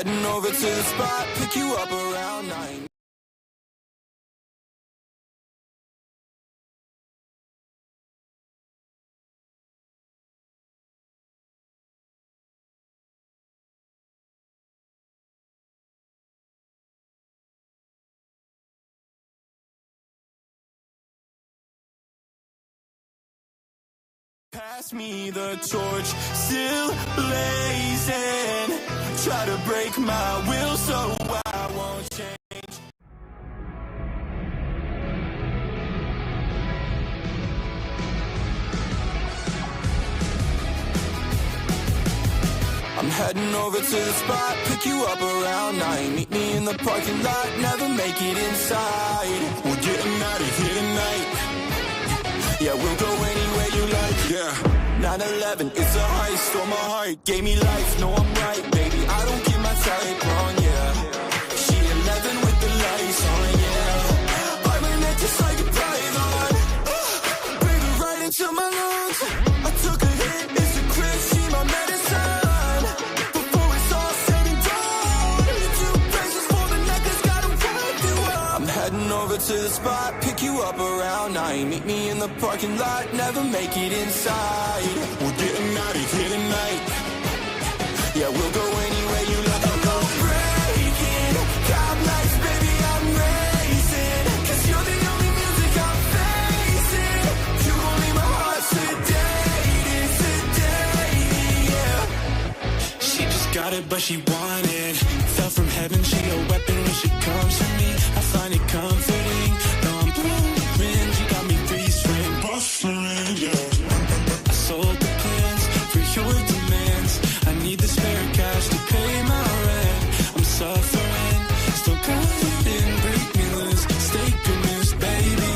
heading over to the spot, pick you up around 9. Pass me the torch, still blazing. Try to break my will so I won't change. I'm heading over to the spot, pick you up around 9. Meet me in the parking lot, never make it inside. We're getting out of here tonight. Yeah, we'll go anywhere you like. Yeah, 9/11, it's a heist. Stole my heart, gave me life. No, I'm right, baby. I don't get my type wrong. Yeah, she 11 with the lights on. Yeah, I'm in it just like a python. Breathe it right into my lungs. I took a hit, it's a crit. She my medicine. Before it's all said and done, two places for the neck that's gotta wipe you up. I'm heading over to the spot, pick you up around 9. Meet me in the parking lot, never make it inside. We're getting out of here tonight. Yeah, we'll go anywhere you like. I'm go breaking cop lights, baby, I'm racing. Cause you're the only music I'm facing. You gon' leave my heart sedated, yeah. She just got it, but she wanted. Fell from heaven, she a weapon when she comes to me. I find it comforting. No, I'm blowing. She got me freeze-frame, buffering, yeah. I sold the plans for your demands. I need the spare cash to pay my rent. I'm suffering, still covered in break me loose. Stay good news, baby.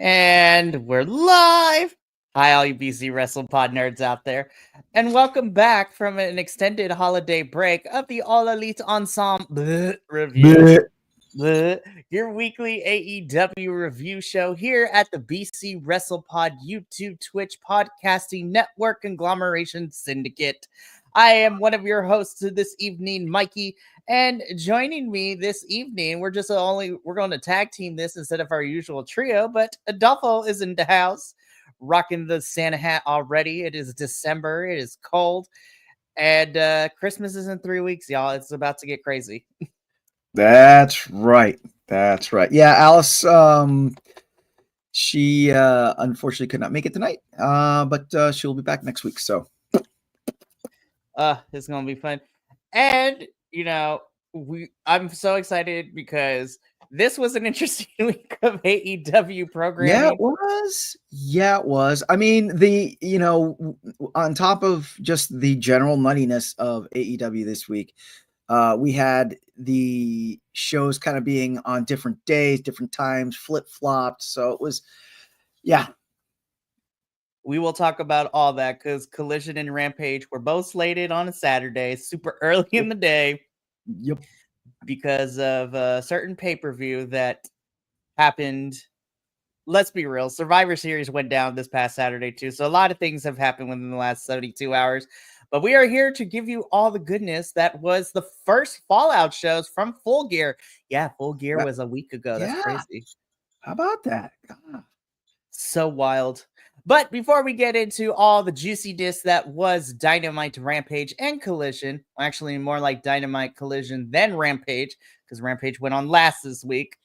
And we're live. Hi, all you BC WrestlePod nerds out there. And welcome back from an extended holiday break of the All Elite Ensemble review. Your weekly AEW review show here at the BC WrestlePod YouTube, Twitch, podcasting network conglomeration syndicate. I am one of your hosts this evening, Mikey, and joining me this evening, we're going to tag team this instead of our usual trio, but Adolfo is in the house, rocking the Santa hat already. It is December, it is cold, and Christmas is in 3 weeks, y'all. It's about to get crazy. That's right. Yeah, Alice, she unfortunately could not make it tonight, but she'll be back next week, so it's gonna be fun. And I'm so excited because this was an interesting week of AEW programming. Yeah, it was. I mean, on top of just the general nuttiness of AEW this week, we had the shows kind of being on different days, different times, flip-flopped. So it was, yeah. We will talk about all that because Collision and Rampage were both slated on a Saturday, super early in the day. Yep. Because of a certain pay-per-view that happened. Let's be real. Survivor Series went down this past Saturday too. So a lot of things have happened within the last 72 hours. But we are here to give you all the goodness that was the first Fallout shows from Full Gear. Yeah, Full Gear was a week ago. That's crazy. How about that? God. So wild. But before we get into all the juiciness that was Dynamite, Rampage, and Collision, actually more like Dynamite, Collision, than Rampage, because Rampage went on last this week.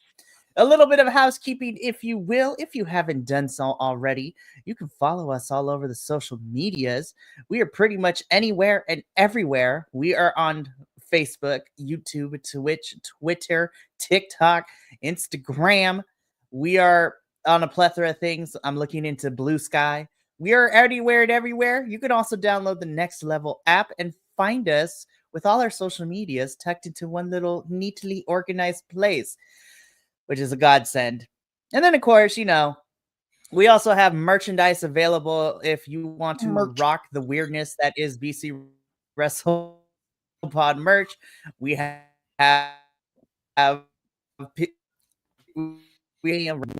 A little bit of housekeeping, if you will. If you haven't done so already, you can follow us all over the social medias. We are pretty much anywhere and everywhere. We are on Facebook, YouTube, Twitch, Twitter, TikTok, Instagram. We are on a plethora of things. I'm looking into Blue Sky. We are anywhere and everywhere. You can also download the Next Level app and find us with all our social medias tucked into one little neatly organized place, which is a godsend. And then, of course, we also have merchandise available if you want to rock the weirdness that is BC WrestlePod merch. We have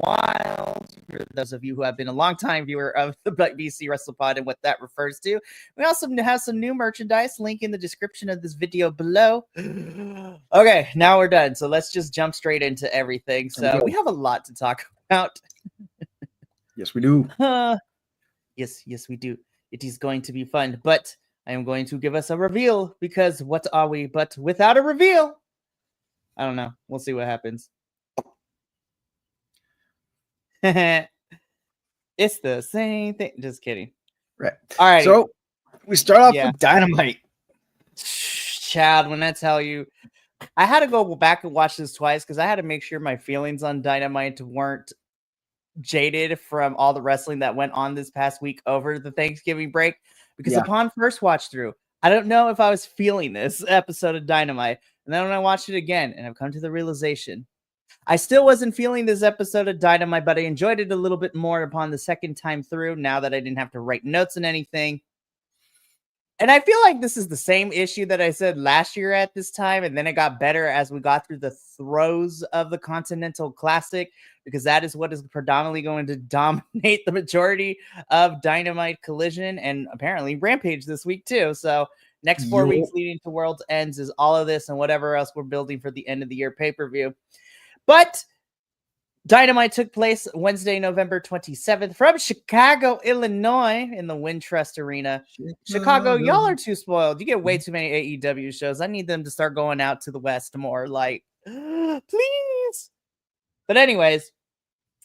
Wild, for those of you who have been a long-time viewer of the BC WrestlePod and what that refers to. We also have some new merchandise, link in the description of this video below. Okay, now we're done. So let's just jump straight into everything. So we have a lot to talk about. Yes, we do. Yes, we do. It is going to be fun, but I am going to give us a reveal because what are we but without a reveal? I don't know. We'll see what happens. It's the same thing. Just kidding. Right. All right. So we start off with Dynamite. Chad, when I tell you, I had to go back and watch this twice because I had to make sure my feelings on Dynamite weren't jaded from all the wrestling that went on this past week over the Thanksgiving break. Because upon first watch through, I don't know if I was feeling this episode of Dynamite. And then when I watched it again, and I've come to the realization, I still wasn't feeling this episode of Dynamite, but I enjoyed it a little bit more upon the second time through, now that I didn't have to write notes and anything. And I feel like this is the same issue that I said last year at this time, and then it got better as we got through the throes of the Continental Classic, because that is what is predominantly going to dominate the majority of Dynamite, Collision, and apparently Rampage this week too. So next 4 weeks leading to World's Ends is all of this and whatever else we're building for the end of the year pay-per-view. But Dynamite took place Wednesday, November 27th from Chicago, Illinois in the Wintrust Arena. Chicago, y'all are too spoiled. You get way too many AEW shows. I need them to start going out to the West more. Like, please. But anyways,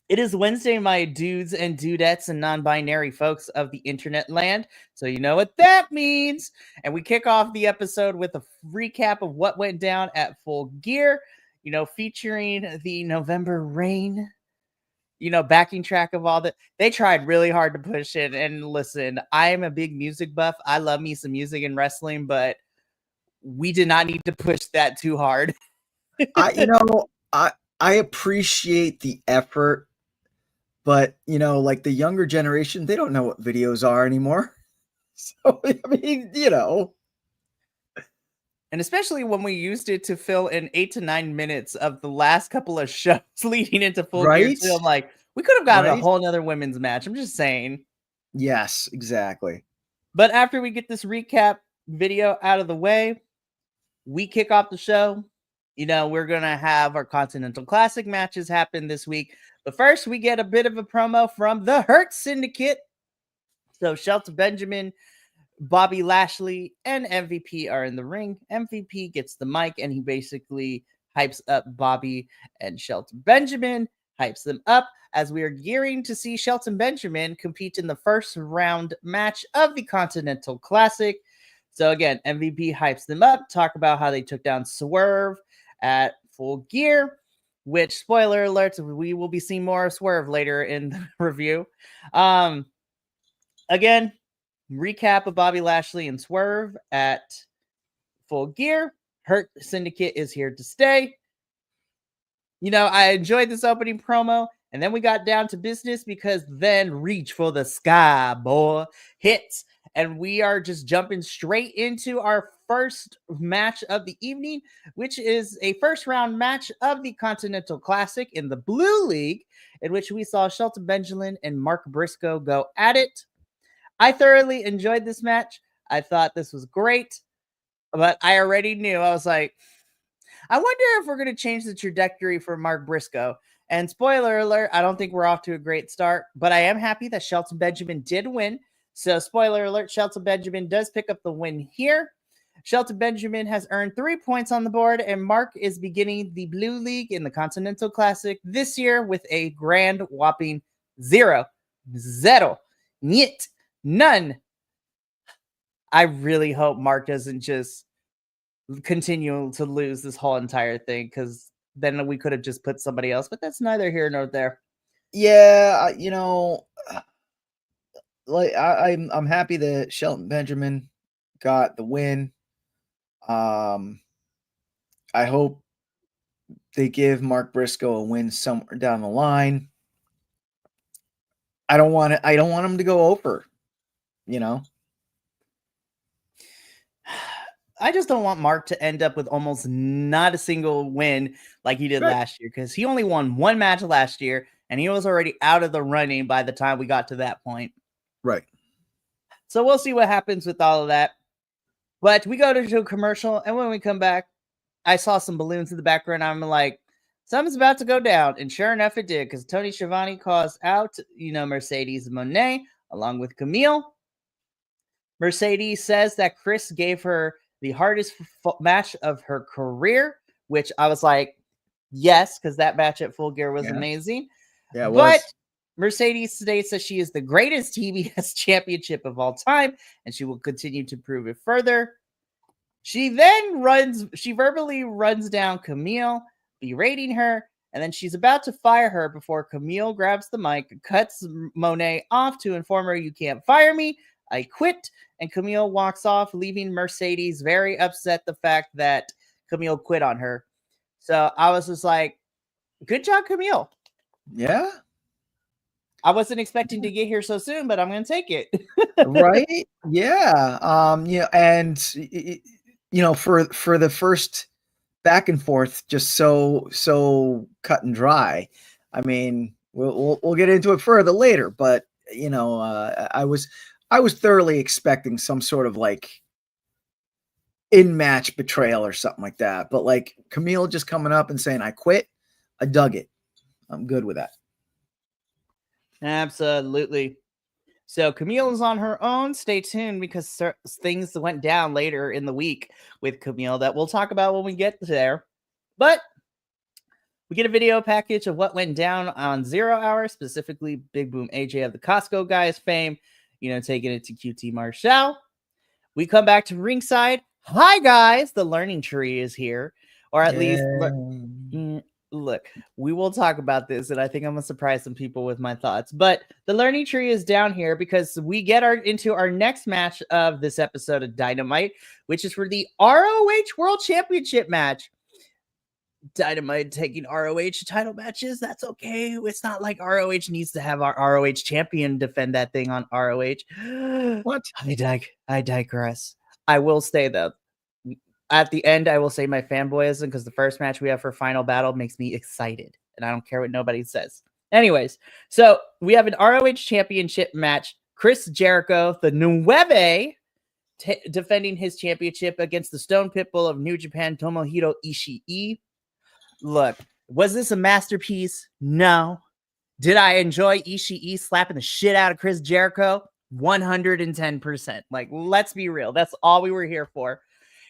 it is Wednesday, my dudes and dudettes and non-binary folks of the internet land. So you know what that means. And we kick off the episode with a recap of what went down at Full Gear. Featuring the November Rain, backing track of all that. They tried really hard to push it. And listen, I am a big music buff. I love me some music and wrestling, but we did not need to push that too hard. I appreciate the effort, but like the younger generation, they don't know what videos are anymore. So, I mean, And especially when we used it to fill in 8 to 9 minutes of the last couple of shows leading into Full Gear. So I'm like, we could have gotten a whole nother women's match. I'm just saying. Yes, exactly. But after we get this recap video out of the way, we kick off the show. We're going to have our Continental Classic matches happen this week. But first, we get a bit of a promo from the Hurt Syndicate. So Shelton Benjamin, Bobby Lashley, and MVP are in the ring. MVP gets the mic, and he basically hypes up Bobby and Shelton Benjamin, hypes them up as we are gearing to see Shelton Benjamin compete in the first round match of the Continental Classic. So again, MVP hypes them up, talk about how they took down Swerve at Full Gear, which, spoiler alert, we will be seeing more of Swerve later in the review. Again, recap of Bobby Lashley and Swerve at Full Gear. Hurt Syndicate is here to stay. I enjoyed this opening promo. And then we got down to business because then Reach for the Sky, boy, hits. And we are just jumping straight into our first match of the evening, which is a first round match of the Continental Classic in the Blue League, in which we saw Shelton Benjamin and Mark Briscoe go at it. I thoroughly enjoyed this match. I thought this was great, but I already knew. I was like, I wonder if we're going to change the trajectory for Mark Briscoe. And spoiler alert, I don't think we're off to a great start, but I am happy that Shelton Benjamin did win. So spoiler alert, Shelton Benjamin does pick up the win here. Shelton Benjamin has earned 3 points on the board, and Mark is beginning the Blue League in the Continental Classic this year with a grand whopping 0, niet, none. I really hope Mark doesn't just continue to lose this whole entire thing, because then we could have just put somebody else, but that's neither here nor there. Yeah, like I'm happy that Shelton Benjamin got the win. I hope they give Mark Briscoe a win somewhere down the line. I don't want him to go over, I just don't want Mark to end up with almost not a single win like he did last year, because he only won one match last year and he was already out of the running by the time we got to that point. Right. So we'll see what happens with all of that. But we go to a commercial, and when we come back, I saw some balloons in the background. I'm like, something's about to go down. And sure enough, it did, because Tony Schiavone calls out, Mercedes Moné along with Camille. Mercedes says that Chris gave her the hardest match of her career, which I was like, yes, because that match at Full Gear was amazing. Yeah, it was. But Mercedes states that she is the greatest TBS championship of all time, and she will continue to prove it further. She verbally runs down Camille, berating her, and then she's about to fire her before Camille grabs the mic, cuts Monet off to inform her, "You can't fire me. I quit." And Camille walks off, leaving Mercedes very upset the fact that Camille quit on her. So I was just like, good job, Camille. Yeah. I wasn't expecting to get here so soon, but I'm going to take it. Right? Yeah. And for the first back and forth, just so cut and dry. I mean, we'll get into it further later, but I was thoroughly expecting some sort of like in-match betrayal or something like that. But like Camille just coming up and saying, "I quit," I dug it. I'm good with that. Absolutely. So Camille is on her own. Stay tuned, because things went down later in the week with Camille that we'll talk about when we get there. But we get a video package of what went down on 0 Hour, specifically Big Boom AJ of the Costco guys fame, taking it to QT Marshall. We come back to ringside. Hi, guys. The learning tree is here. Or at least, look, we will talk about this, and I think I'm going to surprise some people with my thoughts. But the learning tree is down here because we get into our next match of this episode of Dynamite, which is for the ROH World Championship match. Dynamite taking ROH title matches, that's okay. It's not like ROH needs to have our ROH champion defend that thing on ROH. What? I digress. I will say, though, at the end, I will say my fanboyism, because the first match we have for Final Battle makes me excited, and I don't care what nobody says. Anyways, so we have an ROH championship match. Chris Jericho, the Nueve, defending his championship against the Stone Pitbull of New Japan, Tomohiro Ishii. Look, was this a masterpiece? No. Did I enjoy Ishii slapping the shit out of Chris Jericho? 110%. Like, let's be real. That's all we were here for.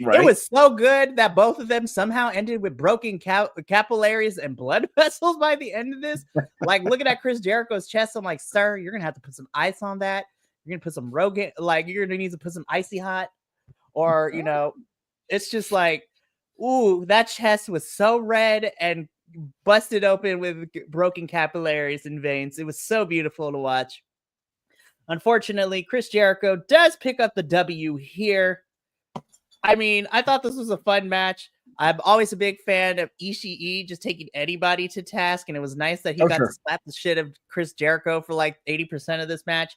Right? It was so good that both of them somehow ended with broken capillaries and blood vessels by the end of this. Like, looking at Chris Jericho's chest, I'm like, sir, you're going to have to put some ice on that. You're going to put some Rogan, like, you're going to need to put some Icy Hot. Or, it's just like, ooh, that chest was so red and busted open with broken capillaries and veins. It was so beautiful to watch. Unfortunately, Chris Jericho does pick up the W here. I mean, I thought this was a fun match. I'm always a big fan of Ishii just taking anybody to task, and it was nice that he got to slap the shit of Chris Jericho for like 80% of this match.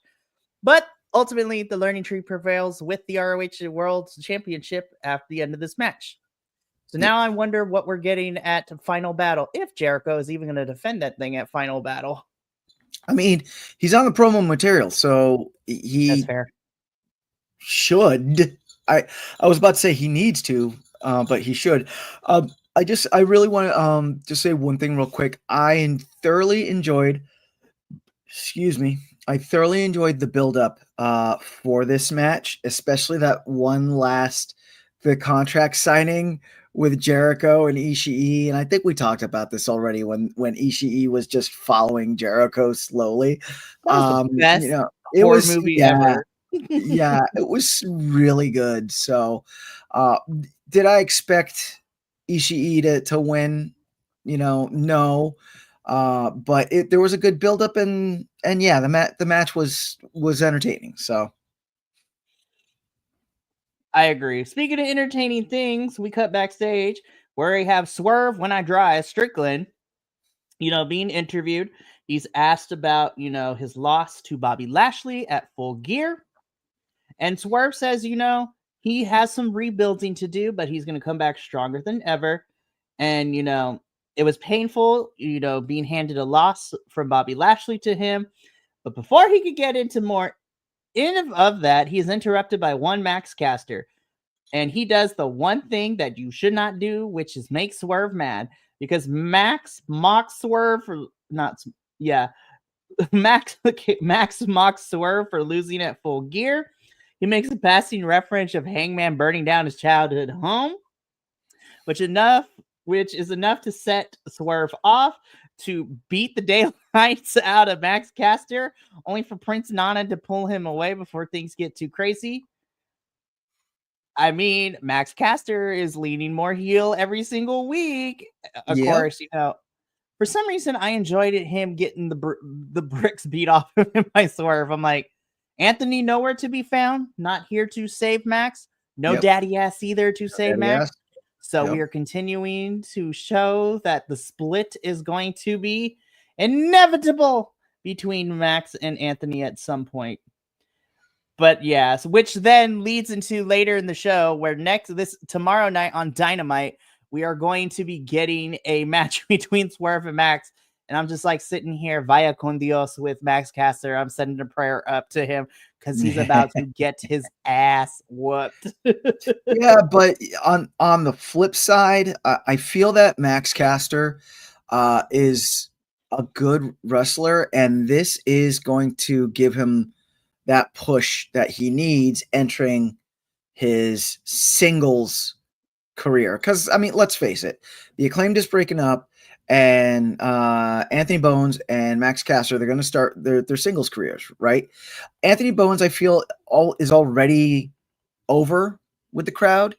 But ultimately, the learning tree prevails with the ROH World Championship after the end of this match. So now I wonder what we're getting at Final Battle, if Jericho is even going to defend that thing at Final Battle. I mean, he's on the promo material, so That's fair. Should. I was about to say he needs to, but he should. I really want to just say one thing real quick. I thoroughly enjoyed the build-up for this match, especially that one the contract signing with Jericho and Ishii. And I think we talked about this already when Ishii was just following Jericho slowly. That was the best horror movie ever. Yeah, it was really good. So did I expect Ishii to win? No. But there was a good build-up, and yeah, the match was entertaining. So I agree. Speaking of entertaining things, we cut backstage where we have Swerve When I Dry Strickland, being interviewed. He's asked about, his loss to Bobby Lashley at Full Gear. And Swerve says, he has some rebuilding to do, but he's going to come back stronger than ever. And, it was painful, being handed a loss from Bobby Lashley to him. But before he could get into more of that, he is interrupted by one Max Caster. And he does the one thing that you should not do, which is make Swerve mad. Because Max mocks Swerve for Max mocks Swerve for losing at Full Gear. He makes a passing reference of Hangman burning down his childhood home, which is enough to set Swerve off to beat the daylights out of Max Caster, only for Prince Nana to pull him away before things get too crazy. I mean, Max Caster is leaning more heel every single week. Of course, for some reason, I enjoyed him getting the bricks beat off of him by Swerve. I'm like, Anthony nowhere to be found, not here to save Max. No daddy ass either to save Max. So we are continuing to show that the split is going to be inevitable between Max and Anthony at some point. But yes, which then leads into later in the show where tomorrow night on Dynamite, we are going to be getting a match between Swerve and Max. And I'm just like sitting here via con Dios with Max Caster. I'm sending a prayer up to him because he's about to get his ass whooped. Yeah, but on the flip side, I feel that Max Caster is a good wrestler, and this is going to give him that push that he needs entering his singles career. Because, I mean, let's face it, the Acclaimed is breaking up, and Anthony Bowens and Max Caster, they're going to start their singles careers, right? Anthony Bowens, I feel, is already over with the crowd.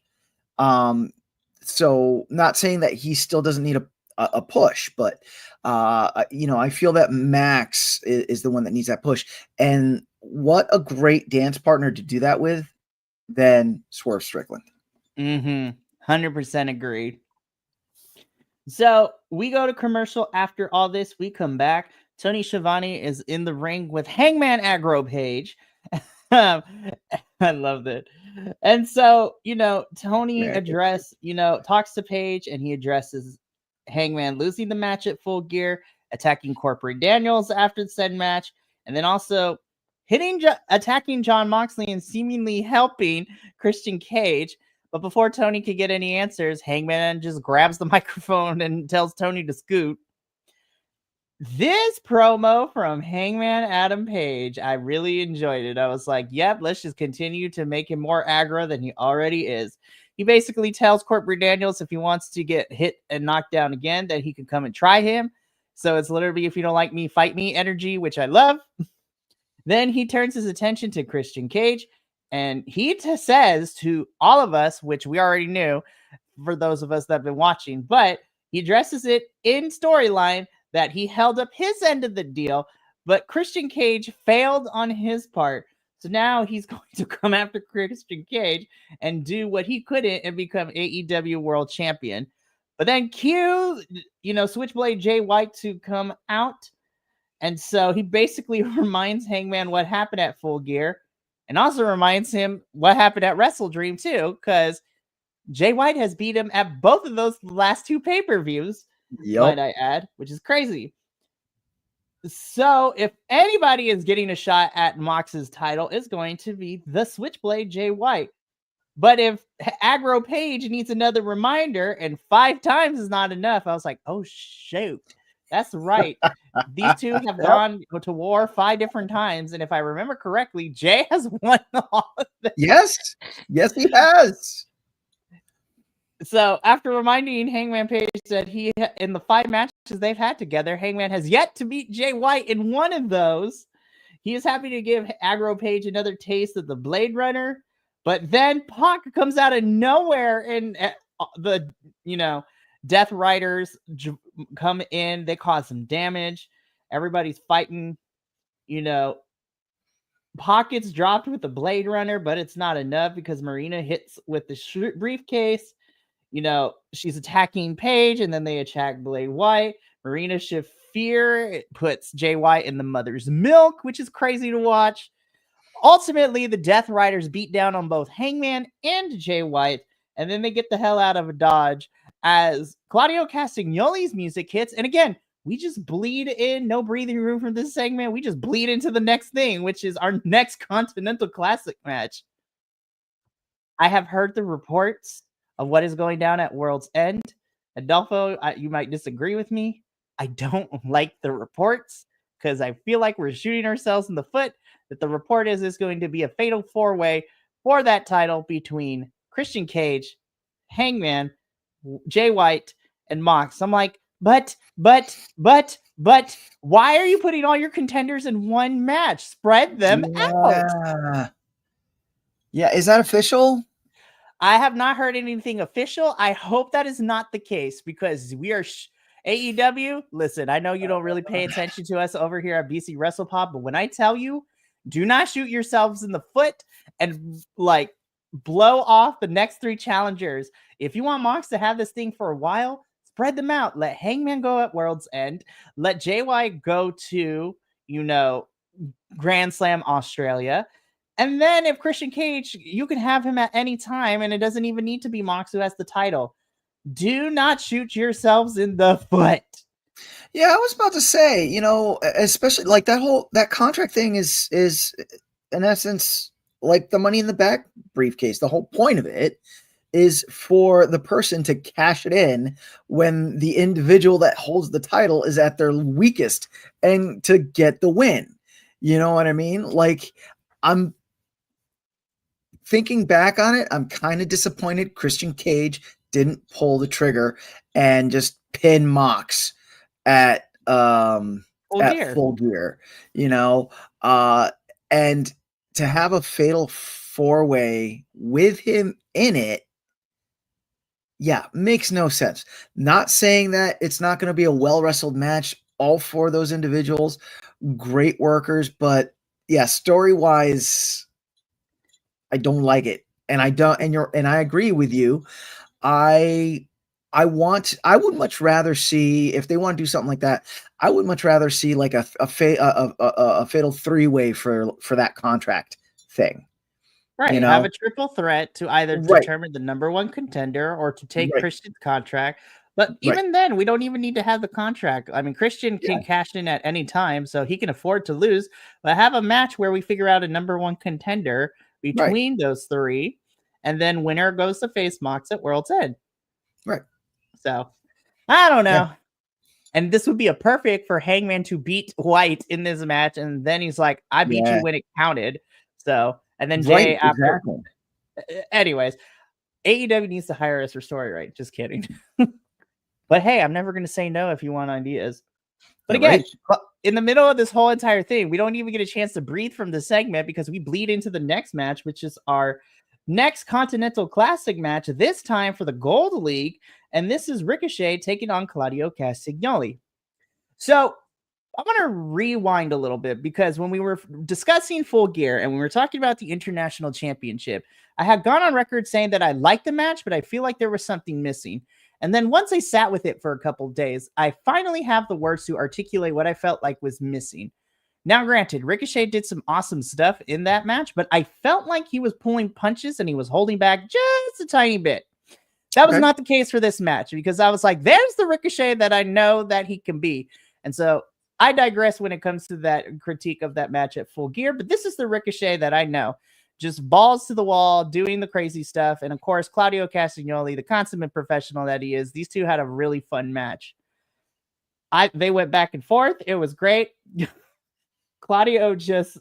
So not saying that he still doesn't need a push, but I feel that Max is the one that needs that push. And what a great dance partner to do that with than Swerve Strickland. 100% agreed. So we go to commercial. After all this, we come back. Tony Schiavone is in the ring with Hangman Aggro Page. I love it. And so, Tony talks to Page, and he addresses Hangman losing the match at Full Gear, attacking Corporate Daniels after the said match, and then also attacking Jon Moxley and seemingly helping Christian Cage. But before Tony could get any answers, Hangman just grabs the microphone and tells Tony to scoot. This promo from Hangman Adam Page, I really enjoyed it. I was like, yep, let's just continue to make him more aggro than he already is. He basically tells Corporate Daniels if he wants to get hit and knocked down again, that he can come and try him. So it's literally, if you don't like me, fight me energy, which I love. Then he turns his attention to Christian Cage, and he says to all of us, which we already knew for those of us that have been watching, but he addresses it in storyline that he held up his end of the deal, but Christian Cage failed on his part. So now he's going to come after Christian Cage and do what he couldn't and become AEW World Champion. But then cue, Switchblade Jay White to come out. And so he basically reminds Hangman what happened at Full Gear and also reminds him what happened at Wrestle Dream too, because Jay White has beat him at both of those last two pay-per-views, might I add, which is crazy. So if anybody is getting a shot at Mox's title, it's going to be the Switchblade Jay White. But if Aggro Page needs another reminder and 5 times is not enough, I was like, oh, shoot. That's right. These two have gone to war 5 different times. And if I remember correctly, Jay has won all of them. Yes, he has. So after reminding Hangman Page that he, in the 5 matches they've had together, Hangman has yet to beat Jay White in one of those. He is happy to give Aggro Page another taste of the Blade Runner. But then Pac comes out of nowhere and the, Death Riders come in. They cause some damage. Everybody's fighting. Pac gets dropped with the Blade Runner, but it's not enough because Marina hits with the briefcase. She's attacking Paige, and then they attack Blade White. Marina Shafir, it puts Jay White in the mother's milk, which is crazy to watch. Ultimately, the Death Riders beat down on both Hangman and Jay White, and then they get the hell out of a Dodge as Claudio Castagnoli's music hits. And again, we just bleed in, no breathing room from this segment. We just bleed into the next thing, which is our next Continental Classic match. I have heard the reports of what is going down at World's End. Adolfo, you might disagree with me. I don't like the reports because I feel like we're shooting ourselves in the foot. That the report is going to be a fatal 4-way for that title between Christian Cage, Hangman, Jay White, and Mox. I'm like, but, why are you putting all your contenders in one match? Spread them out. Yeah, is that official? I have not heard anything official. I hope that is not the case because we are AEW. Listen, I know you don't really pay attention to us over here at BC WrestlePop, but when I tell you, do not shoot yourselves in the foot and blow off the next 3 challengers. If you want Mox to have this thing for a while, spread them out. Let Hangman go at World's End. Let Jay White go to, Grand Slam Australia. And then if Christian Cage, you can have him at any time, and it doesn't even need to be Mox who has the title. Do not shoot yourselves in the foot. Yeah, I was about to say, especially like that contract thing is in essence like the Money in the Bank briefcase. The whole point of it is for the person to cash it in when the individual that holds the title is at their weakest and to get the win. You know what I mean? Like, I'm thinking back on it, I'm kind of disappointed Christian Cage didn't pull the trigger and just pin Mox at Full Gear, and to have a fatal 4-way with him in it, makes no sense. Not saying that it's not going to be a well-wrestled match. All 4 of those individuals, great workers, but story-wise, I don't like it. And I agree with you. I would much rather see, if they want to do something like that, I would much rather see like a fatal 3-way for that contract thing. Right. Have a triple threat to either determine the number 1 contender or to take Christian's contract. But even then, we don't even need to have the contract. I mean, Christian can cash in at any time, so he can afford to lose. But have a match where we figure out a number 1 contender between those 3, and then winner goes to face Mox at World's End. Right. So, I don't know. Yeah. And this would be a perfect for Hangman to beat White in this match, and then he's like, I beat you when it counted. So, and then Jay after. Anyways, AEW needs to hire us for story right. Just kidding. But hey, I'm never going to say no if you want ideas. But again, in the middle of this whole entire thing, we don't even get a chance to breathe from the segment because we bleed into the next match, which is our next Continental Classic match, this time for the Gold League. And this is Ricochet taking on Claudio Castagnoli. So I want to rewind a little bit because when we were discussing Full Gear and we were talking about the International Championship, I had gone on record saying that I liked the match, but I feel like there was something missing. And then once I sat with it for a couple of days, I finally have the words to articulate what I felt like was missing. Now, granted, Ricochet did some awesome stuff in that match, but I felt like he was pulling punches and he was holding back just a tiny bit. That was not the case for this match because I was like, there's the Ricochet that I know that he can be. And so I digress when it comes to that critique of that match at Full Gear, but this is the Ricochet that I know. Just balls to the wall, doing the crazy stuff. And of course, Claudio Castagnoli, the consummate professional that he is, these two had a really fun match. They went back and forth. It was great. Claudio just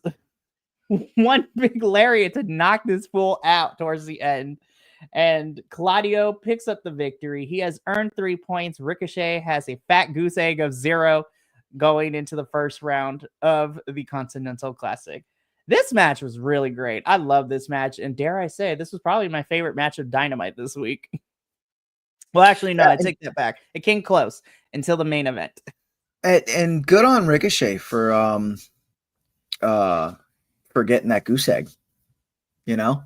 one big lariat to knock this fool out towards the end. And Claudio picks up the victory. He has earned 3 points. Ricochet has a fat goose egg of 0 going into the first round of the Continental Classic. This match was really great. I love this match. And dare I say, this was probably my favorite match of Dynamite this week. Well, actually, no, I take that back. It came close until the main event. And good on Ricochet for getting that goose egg, you know,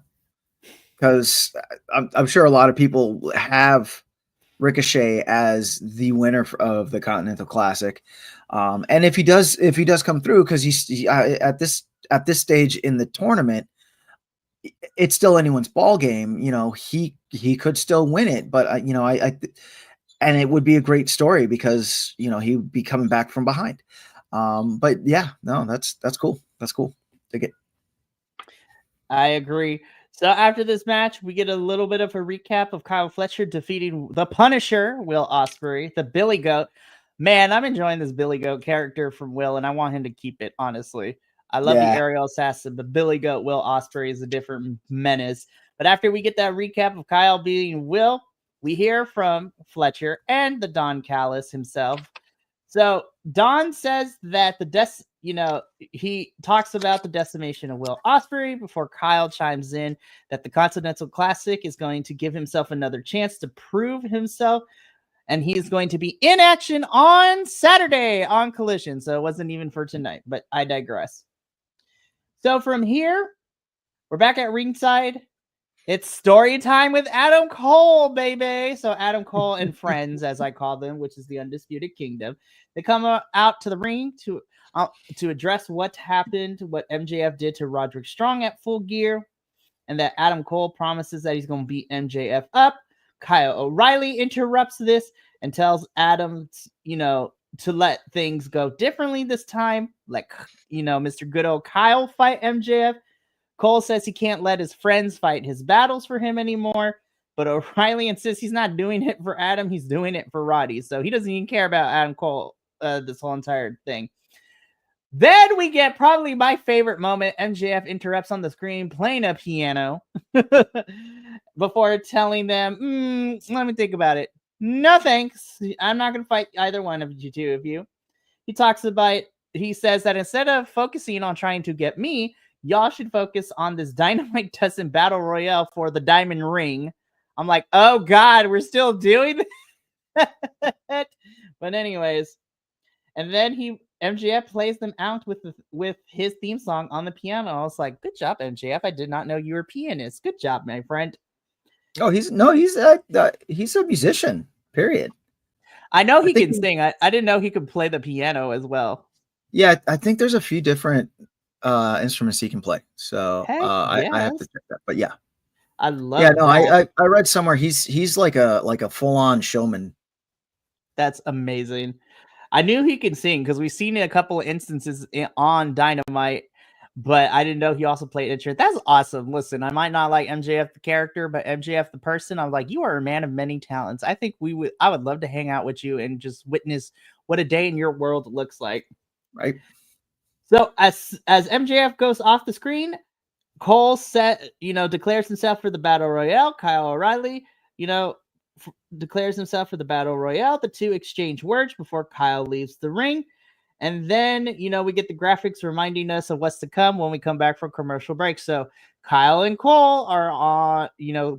because I'm sure a lot of people have Ricochet as the winner of the Continental Classic. And if he does come through, because he's at this stage in the tournament, it's still anyone's ball game. You know, he could still win it, but and it would be a great story because, you know, he would be coming back from behind. But yeah, no, that's cool. That's cool. Dig it. I agree. So after this match, we get a little bit of a recap of Kyle Fletcher defeating the Punisher, Will Ospreay, the Billy Goat. Man, I'm enjoying this Billy Goat character from Will, and I want him to keep it, honestly. I love the aerial assassin, but Billy Goat Will Ospreay is a different menace. But after we get that recap of Kyle beating Will, we hear from Fletcher and the Don Callis himself. So Don says that he talks about the decimation of Will Ospreay before Kyle chimes in that the Continental Classic is going to give himself another chance to prove himself. And he's going to be in action on Saturday on Collision. So it wasn't even for tonight, but I digress. So from here, we're back at ringside. It's story time with Adam Cole, baby. So Adam Cole and friends, as I call them, which is the Undisputed Kingdom, they come out to the ring to address what happened, what MJF did to Roderick Strong at Full Gear, and that Adam Cole promises that he's going to beat MJF up. Kyle O'Reilly interrupts this and tells Adam, to let things go differently this time. Like, Mr. Good old Kyle fight MJF. Cole says he can't let his friends fight his battles for him anymore, but O'Reilly insists he's not doing it for Adam. He's doing it for Roddy. So he doesn't even care about Adam Cole this whole entire thing. Then we get probably my favorite moment. MJF interrupts on the screen playing a piano before telling them, let me think about it. No, thanks. I'm not going to fight either one of you two of you. He says that instead of focusing on trying to get me, y'all should focus on this Dynamite Dozen Battle Royale for the Diamond Ring. I'm like, oh God, we're still doing that? But anyways, and then MJF plays them out with his theme song on the piano. I was like, good job, MJF. I did not know you were a pianist. Good job, my friend. Oh, he's a musician, period. I know he can sing. I didn't know he could play the piano as well. Yeah, I think there's a few different instruments he can play. So I have to check that. But yeah. I love that. I read somewhere he's like a full-on showman. That's amazing. I knew he could sing because we've seen it a couple of instances on Dynamite, but I didn't know he also played instrument. That's awesome. Listen, I might not like MJF the character, but MJF the person, I'm like, you are a man of many talents. I think I would love to hang out with you and just witness what a day in your world looks like. Right. So as MJF goes off the screen, Cole declares himself for the Battle Royale. Kyle O'Reilly, declares himself for the Battle Royale. The two exchange words before Kyle leaves the ring. And then, we get the graphics reminding us of what's to come when we come back from commercial break. So Kyle and Cole are on,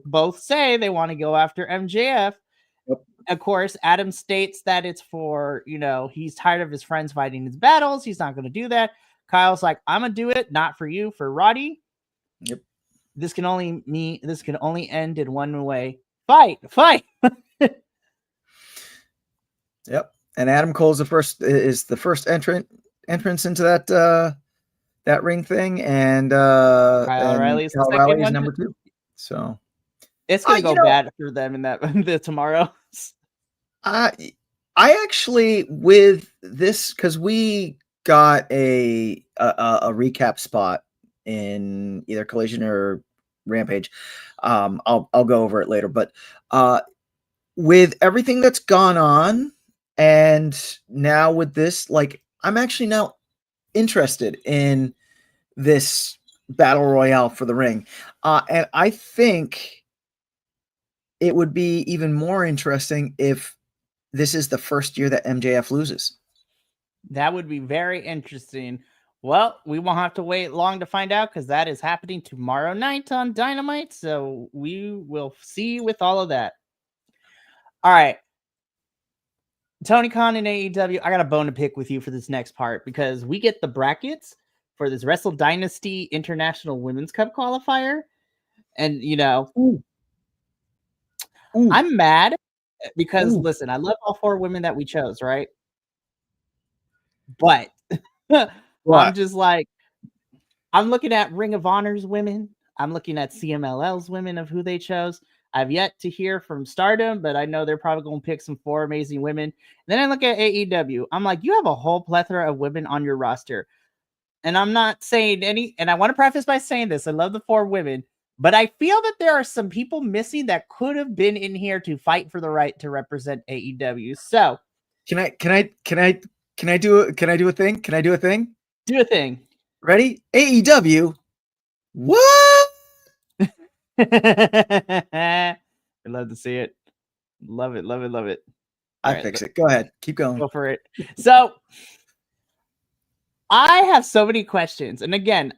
both say they want to go after MJF. Yep. of course, Adam states that it's for, he's tired of his friends fighting his battles. He's not going to do that. Kyle's like, I'm going to do it. Not for you, for Roddy. Yep. This can only end in one way. Fight. Yep. And Adam Cole's the first entrance into that ring thing, and Kyle O'Reilly's the second O'Reilly's one. number 2. So it's gonna go bad for them in that tomorrow. I actually, with this, because we got a recap spot in either Collision or Rampage. I'll go over it later, but with everything that's gone on, and now with this, like, I'm actually now interested in this battle royale for the ring, and I think it would be even more interesting if this is the first year that MJF loses. That would be very interesting. Well, we won't have to wait long to find out, because that is happening tomorrow night on Dynamite. So we will see with all of that. All right. Tony Khan and AEW, I got a bone to pick with you for this next part, because we get the brackets for this Wrestle Dynasty International Women's Cup qualifier. And, Ooh. I'm mad because, listen, I love all 4 women that we chose, right? But I'm just like, I'm looking at Ring of Honor's women. I'm looking at CMLL's women of who they chose. I've yet to hear from Stardom, but I know they're probably going to pick some 4 amazing women. And then I look at AEW. I'm like, you have a whole plethora of women on your roster. And I'm not saying and I want to preface by saying this. I love the 4 women, but I feel that there are some people missing that could have been in here to fight for the right to represent AEW. So Can I do a thing? Can I do a thing? Do a thing. Ready? AEW. What? I'd love to see it. Love it. I fix it. Go ahead. Keep going. Go for it. So I have so many questions. And again,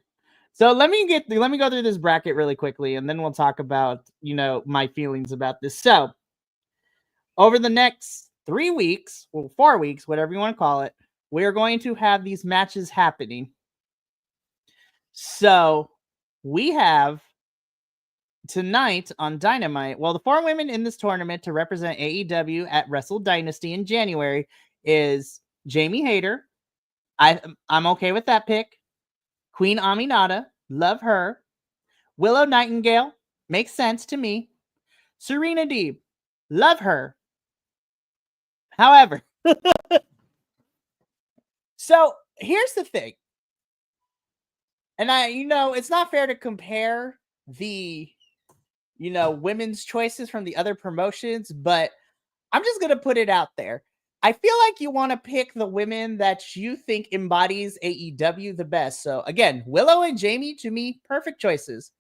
so let me go through this bracket really quickly, and then we'll talk about, my feelings about this. So over the next 3 weeks, 4 weeks, whatever you want to call it, we're going to have these matches happening. So we have tonight on Dynamite, the 4 women in this tournament to represent AEW at Wrestle Dynasty in January is Jamie Hayter. I'm okay with that pick. Queen Aminata, love her. Willow Nightingale, makes sense to me. Serena Deeb, love her. However, so here's the thing. And it's not fair to compare the, women's choices from the other promotions, but I'm just going to put it out there. I feel like you want to pick the women that you think embodies AEW the best. So again, Willow and Jamie, to me, perfect choices.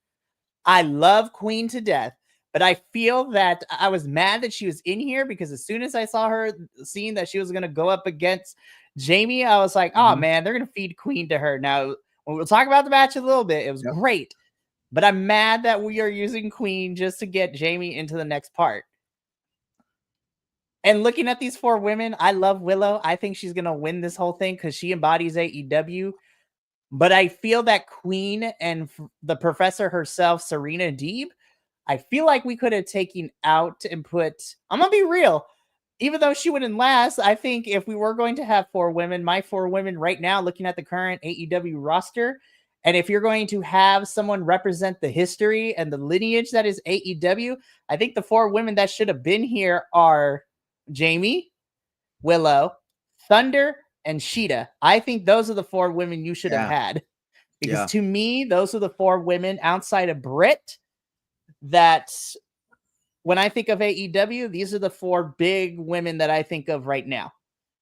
I love Queen to death, but I feel that I was mad that she was in here, because as soon as I saw her, seeing that she was going to go up against Jamie, I was like, oh man, they're going to feed Queen to her. Now, we'll talk about the match a little bit. It was great, but I'm mad that we are using Queen just to get Jamie into the next part. And looking at these 4 women, I love Willow. I think she's going to win this whole thing because she embodies AEW. But I feel that Queen and the professor herself, Serena Deeb, I feel like we could have taken out and put, I'm going to be real, even though she wouldn't last, I think if we were going to have 4 women, my 4 women right now, looking at the current AEW roster, and if you're going to have someone represent the history and the lineage that is AEW, I think the 4 women that should have been here are Jamie, Willow, Thunder, and Sheeta. I think those are the 4 women you should have had. Because to me, those are the 4 women outside of Britt that, when I think of AEW, these are the 4 big women that I think of right now.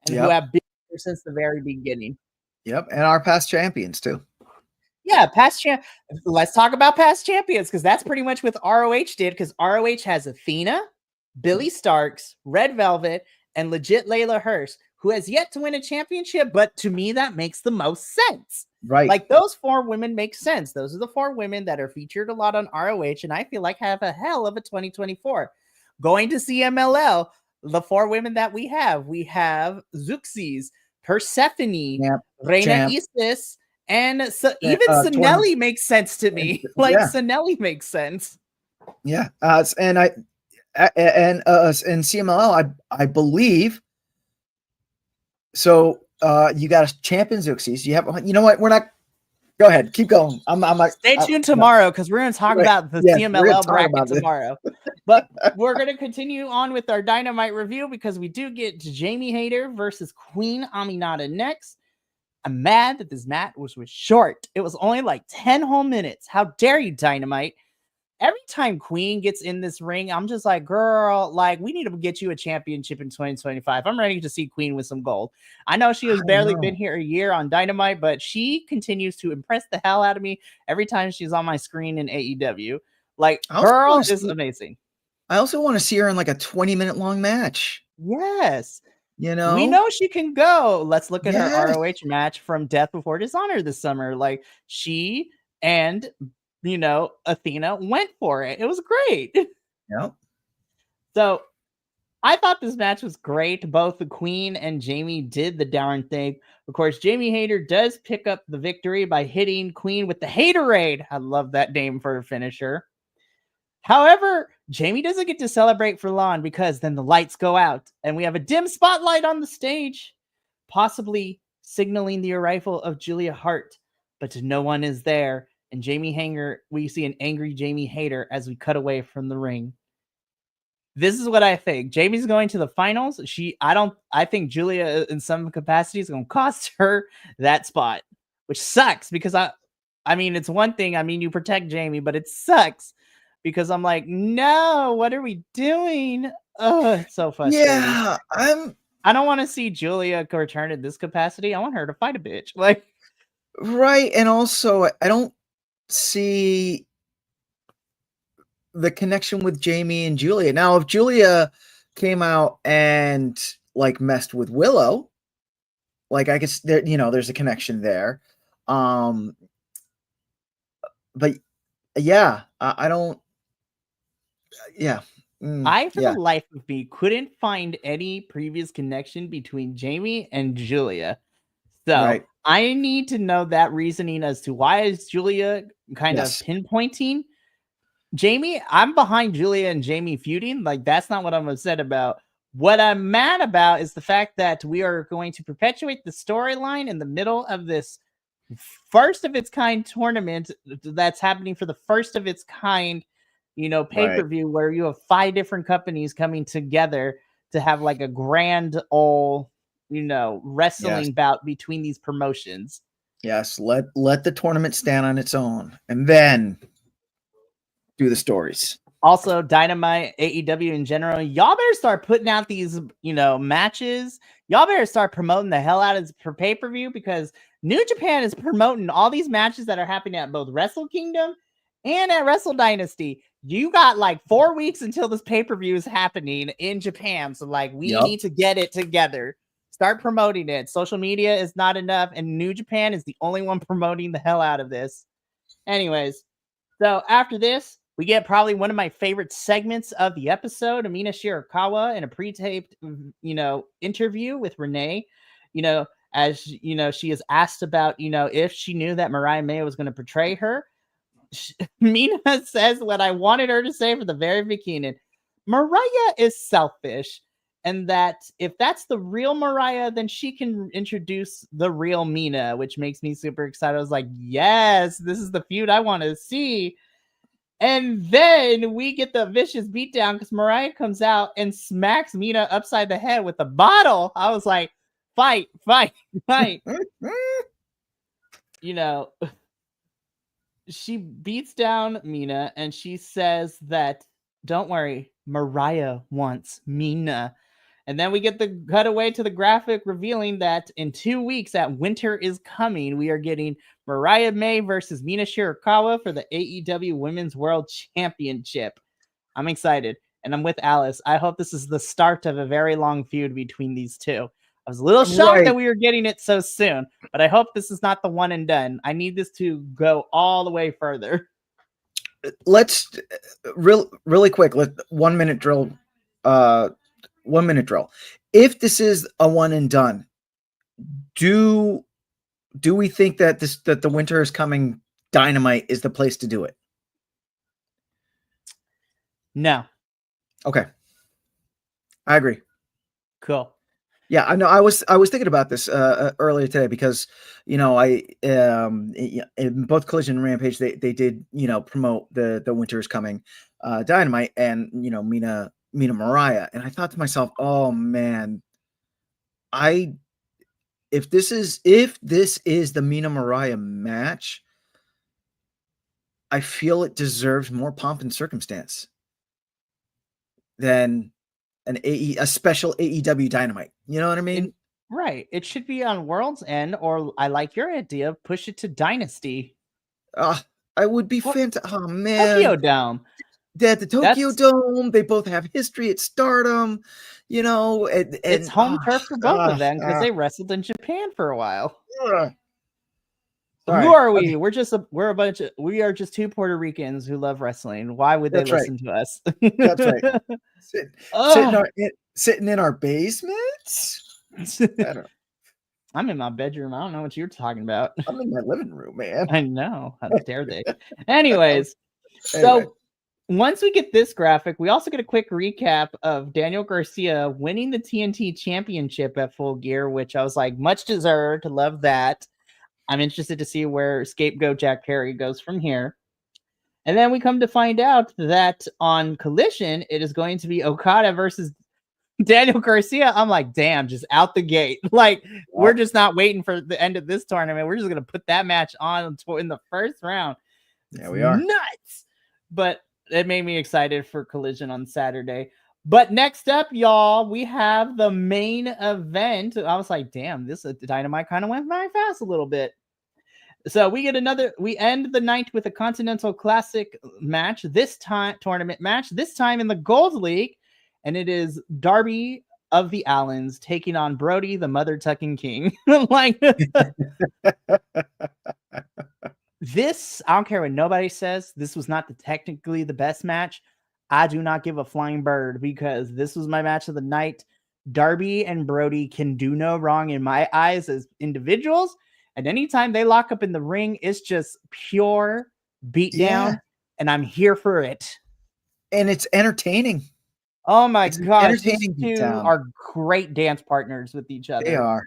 And who have been here since the very beginning. Yep. And our past champions too. Yeah, let's talk about past champions, because that's pretty much what ROH did, because ROH has Athena, Billy Starks, Red Velvet, and legit Layla Hirsch, who has yet to win a championship, but to me, that makes the most sense. Right. Like, those 4 women make sense. Those are the 4 women that are featured a lot on ROH, and I feel like have a hell of a 2024. Going to CMLL, the 4 women that we have Zeuxis, Persephone, Champ, Reina champ. Isis, and even Tournament. Sinelli makes sense to me. Like, Yeah. Sinelli makes sense. Yeah. And CMLL, I believe. So you got a champion Zeuxis. You have, you know what? We're not. Go ahead, keep going. I'm like, stay tuned tomorrow because we're going to talk about the CMLL bracket tomorrow. But we're going to continue on with our Dynamite review because we do get Jamie Hayter versus Queen Aminata next. I'm mad that this match was short. It was only like 10 whole minutes. How dare you, Dynamite? Every time Queen gets in this ring, I'm just like, girl, like, we need to get you a championship in 2025. I'm ready to see Queen with some gold. I know she has barely been here a year on Dynamite, but she continues to impress the hell out of me every time she's on my screen in AEW. Like, girl is amazing. I also want to see her in like a 20-minute long match. Yes. You know? We know she can go. Let's look at her ROH match from Death Before Dishonor this summer. Like, she and... Athena went for it. It was great. Yep. So I thought this match was great. Both the Queen and Jamie did the darn thing. Of course, Jamie Hayter does pick up the victory by hitting Queen with the Haterade. I love that name for a finisher. However, Jamie doesn't get to celebrate for long because then the lights go out and we have a dim spotlight on the stage, possibly signaling the arrival of Julia Hart, but no one is there. And Jamie Hanger, we see an angry Jamie Hayter as we cut away from the ring. This is what I think. Jamie's going to the finals. I think Julia in some capacity is going to cost her that spot, which sucks because I mean, it's one thing. I mean, you protect Jamie, but it sucks because I'm like, no, what are we doing? Oh, it's so frustrating. Yeah, I don't want to see Julia return in this capacity. I want her to fight a bitch. Like, right. And also, I don't see the connection with Jamie and Julia. Now, if Julia came out and like messed with Willow, like I guess there, there's a connection there. But yeah, I don't. Yeah. I, for the life of me, couldn't find any previous connection between Jamie and Julia. So I need to know that reasoning as to why is Julia kind of pinpointing Jamie. I'm behind Julia and Jamie feuding. Like, that's not what I'm upset about. What I'm mad about is the fact that we are going to perpetuate the storyline in the middle of this first of its kind tournament that's happening for the first of its kind, pay-per-view where you have 5 different companies coming together to have like a grand old, wrestling bout between these promotions. Yes, let the tournament stand on its own and then do the stories. Also, Dynamite, AEW in general, y'all better start putting out these, matches. Y'all better start promoting the hell out of this for pay-per-view because New Japan is promoting all these matches that are happening at both Wrestle Kingdom and at Wrestle Dynasty. You got like 4 weeks until this pay-per-view is happening in Japan. So like, we need to get it together. Start promoting it. Social media is not enough. And New Japan is the only one promoting the hell out of this. Anyways, so after this, we get probably one of my favorite segments of the episode, Amina Shirakawa in a pre-taped, interview with Renee, as, she is asked about, if she knew that Mariah May was going to portray her. Mina says what I wanted her to say from the very beginning. Mariah is selfish, and that if that's the real Mariah, then she can introduce the real Mina, which makes me super excited. I was like, yes, this is the feud I want to see. And then we get the vicious beatdown because Mariah comes out and smacks Mina upside the head with a bottle. I was like, fight. She beats down Mina and she says that, don't worry, Mariah wants Mina. And then we get the cutaway to the graphic revealing that in 2 weeks at Winter is Coming, we are getting Mariah May versus Mina Shirakawa for the AEW Women's World Championship. I'm excited. And I'm with Alice. I hope this is the start of a very long feud between these two. I was a little shocked that we were getting it so soon, but I hope this is not the one and done. I need this to go all the way further. Let's really quick. 1 minute drill. 1 minute drill. If this is a one and done, do we think that the Winter is Coming Dynamite is the place to do it? No. Okay. I agree. Cool. Yeah, I know. I was thinking about this earlier today because I in both Collision and Rampage they did promote the Winter is Coming Dynamite and Mina Mariah, and I thought to myself, oh man, if this is the Mina Mariah match, I feel it deserves more pomp and circumstance than a special AEW Dynamite. You know what I mean? Right. It should be on World's End, or I like your idea, push it to Dynasty. I would be fantastic. Oh man, Tokyo Dome. The Tokyo Dome. They both have history at Stardom. And it's home turf for both of them because they wrestled in Japan for a while. Who are we? Okay. We are just two Puerto Ricans who love wrestling. Why would they listen to us? That's right. Sitting in our basements. I'm in my bedroom. I don't know what you're talking about. I'm in my living room, man. I know. How dare they? Anyways, so once we get this graphic, we also get a quick recap of Daniel Garcia winning the TNT Championship at Full Gear, which I was like, much deserved. Love that. I'm interested to see where Scapegoat Jack Perry goes from here. And then we come to find out that on Collision, it is going to be Okada versus Daniel Garcia. I'm like, damn, just out the gate. Like, we're just not waiting for the end of this tournament. We're just going to put that match on in the first round. Yeah, we are. Nuts. But it made me excited for Collision on Saturday. But next up, y'all, we have the main event. I was like, damn, this Dynamite kind of went by fast a little bit. So we end the night with a Continental Classic match, tournament match, this time in the Gold League. And it is Darby of the Allens taking on Brody, the mother-tucking king. Like, this, I don't care what nobody says, this was not technically the best match. I do not give a flying bird because this was my match of the night. Darby and Brody can do no wrong in my eyes as individuals. And anytime they lock up in the ring, it's just pure beatdown. And I'm here for it. And it's entertaining. Oh my gosh. These two are great dance partners with each other. They are.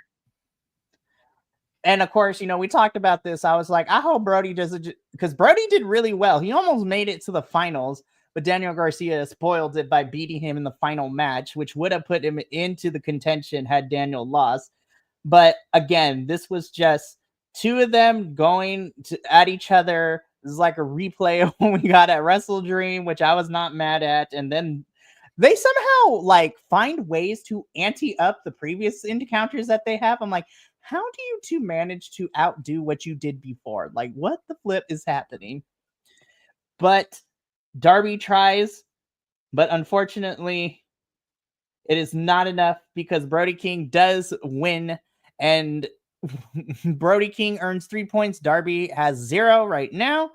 And of course, we talked about this. I was like, I hope Brody does it because Brody did really well. He almost made it to the finals, but Daniel Garcia spoiled it by beating him in the final match, which would have put him into the contention had Daniel lost. But again, this was just two of them going at each other. This is like a replay of what we got at Wrestle Dream, which I was not mad at. And then they somehow find ways to ante up the previous encounters that they have. I'm like, how do you two manage to outdo what you did before? Like, what the flip is happening? But Darby tries, but unfortunately, it is not enough because Brody King does win, and Brody King earns 3 points. Darby has 0 right now.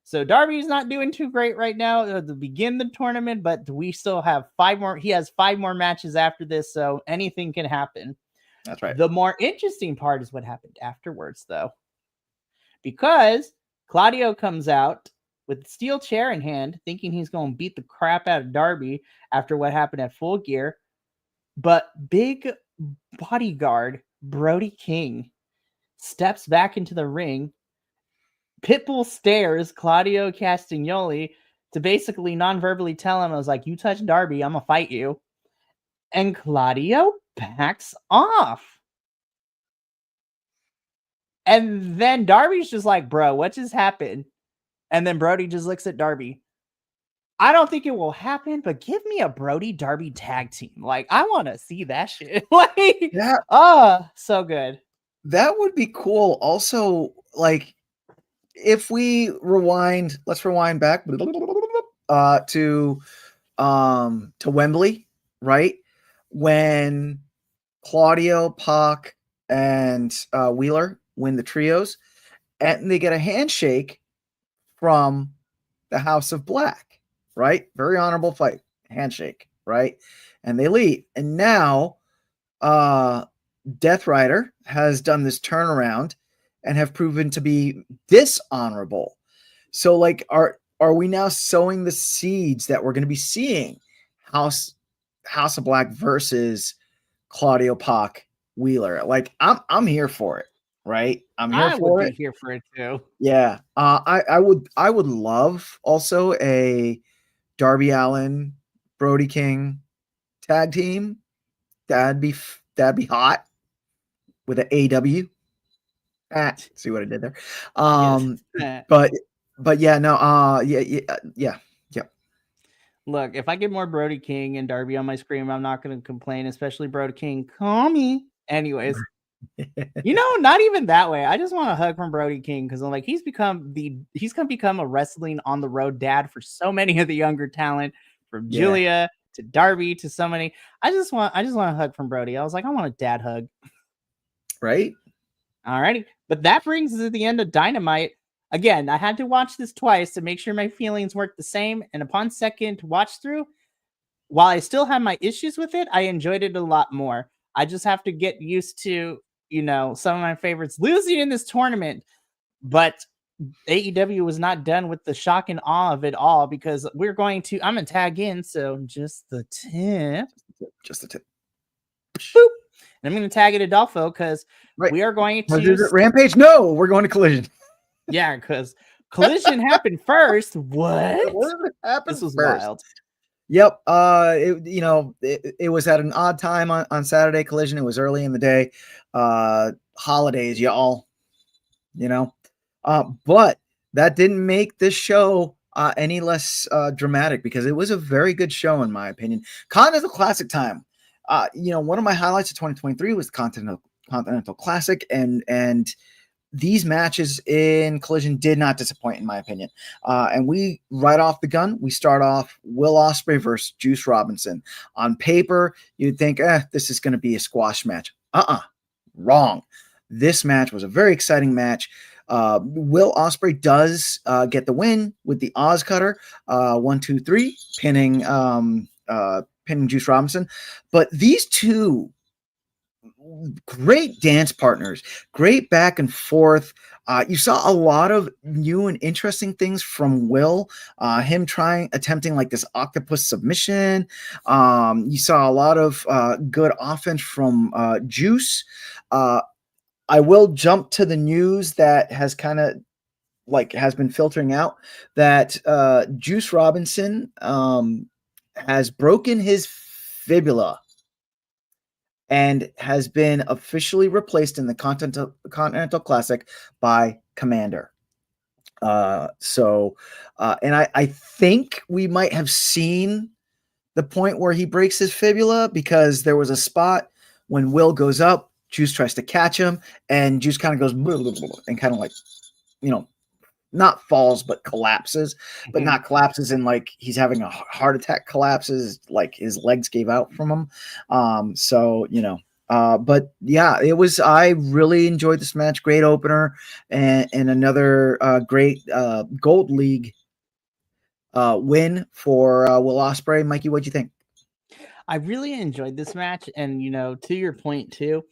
So Darby's not doing too great right now to begin the tournament, but we still have 5 more. He has 5 more matches after this, so anything can happen. That's right. The more interesting part is what happened afterwards, though. Because Claudio comes out with a steel chair in hand, thinking he's going to beat the crap out of Darby after what happened at Full Gear. But big bodyguard Brody King steps back into the ring. Pitbull stares Claudio Castagnoli to basically non-verbally tell him, I was like, you touch Darby, I'm going to fight you. And Claudio backs off. And then Darby's just like, bro, what just happened? And then Brody just looks at Darby. I don't think it will happen, but give me a Brody Darby tag team. Like, I want to see that shit. So good. That would be cool. Also, if we let's rewind back to Wembley, right? When Claudio, Pac, and Wheeler win the trios, and they get a handshake from the House of Black, right? Very honorable fight, handshake. right? And they leave. And now Death Rider has done this turnaround and have proven to be dishonorable. So like are we now sowing the seeds that we're going to be seeing House of Black versus Claudio Pac Wheeler? Like I'm here for it, right? I'm here I for would it. be here for it too. Yeah. I would love also a Darby Allin, Brody King tag team. That'd be hot with an AW. See what I did there. Yes. But yeah, no, yeah. Look, if I get more Brody King and Darby on my screen, I'm not going to complain, especially Brody King. Call me. Anyways, not even that way. I just want a hug from Brody King because I'm like, he's going to become a wrestling on the road dad for so many of the younger talent, from Julia to Darby to so many. I just want a hug from Brody. I was like, I want a dad hug. Right. Alrighty. But that brings us to the end of Dynamite. Again, I had to watch this twice to make sure my feelings weren't the same. And upon second watch through, while I still have my issues with it, I enjoyed it a lot more. I just have to get used to, some of my favorites losing in this tournament. But AEW was not done with the shock and awe of it all because I'm going to tag in. So just the tip. Just the tip. Boop. And I'm going to tag it Adolfo because we are going to Rampage. No, we're going to Collision. Yeah, because Collision happened first. What? This was first? Wild. Yep. It was at an odd time on Saturday. Collision. It was early in the day. Holidays, y'all. But that didn't make this show any less dramatic because it was a very good show in my opinion. Continental Classic time. One of my highlights of 2023 was the Continental Classic, and these matches in Collision did not disappoint in my opinion. And we right off the gun, we start off Will Ospreay versus Juice Robinson. On paper, you'd think, this is going to be a squash match. Wrong. This match was a very exciting match. Will Ospreay does get the win with the Oz Cutter, 1, 2, 3, pinning Juice Robinson. But these two great dance partners, great back and forth. You saw a lot of new and interesting things from Will, him attempting like this octopus submission. You saw a lot of good offense from Juice. I will jump to the news that has kind of has been filtering out that Juice Robinson has broken his fibula and has been officially replaced in the Continental Classic by Commander. And I think we might have seen the point where he breaks his fibula because there was a spot when Will goes up, Juice tries to catch him, and Juice kind of goes and kind of like, not falls, but collapses, but not collapses in like he's having a heart attack, collapses like his legs gave out from him. But yeah, I really enjoyed this match. Great opener and another great Gold League win for Will Ospreay. Mikey, what'd you think? I really enjoyed this match. And, to your point too,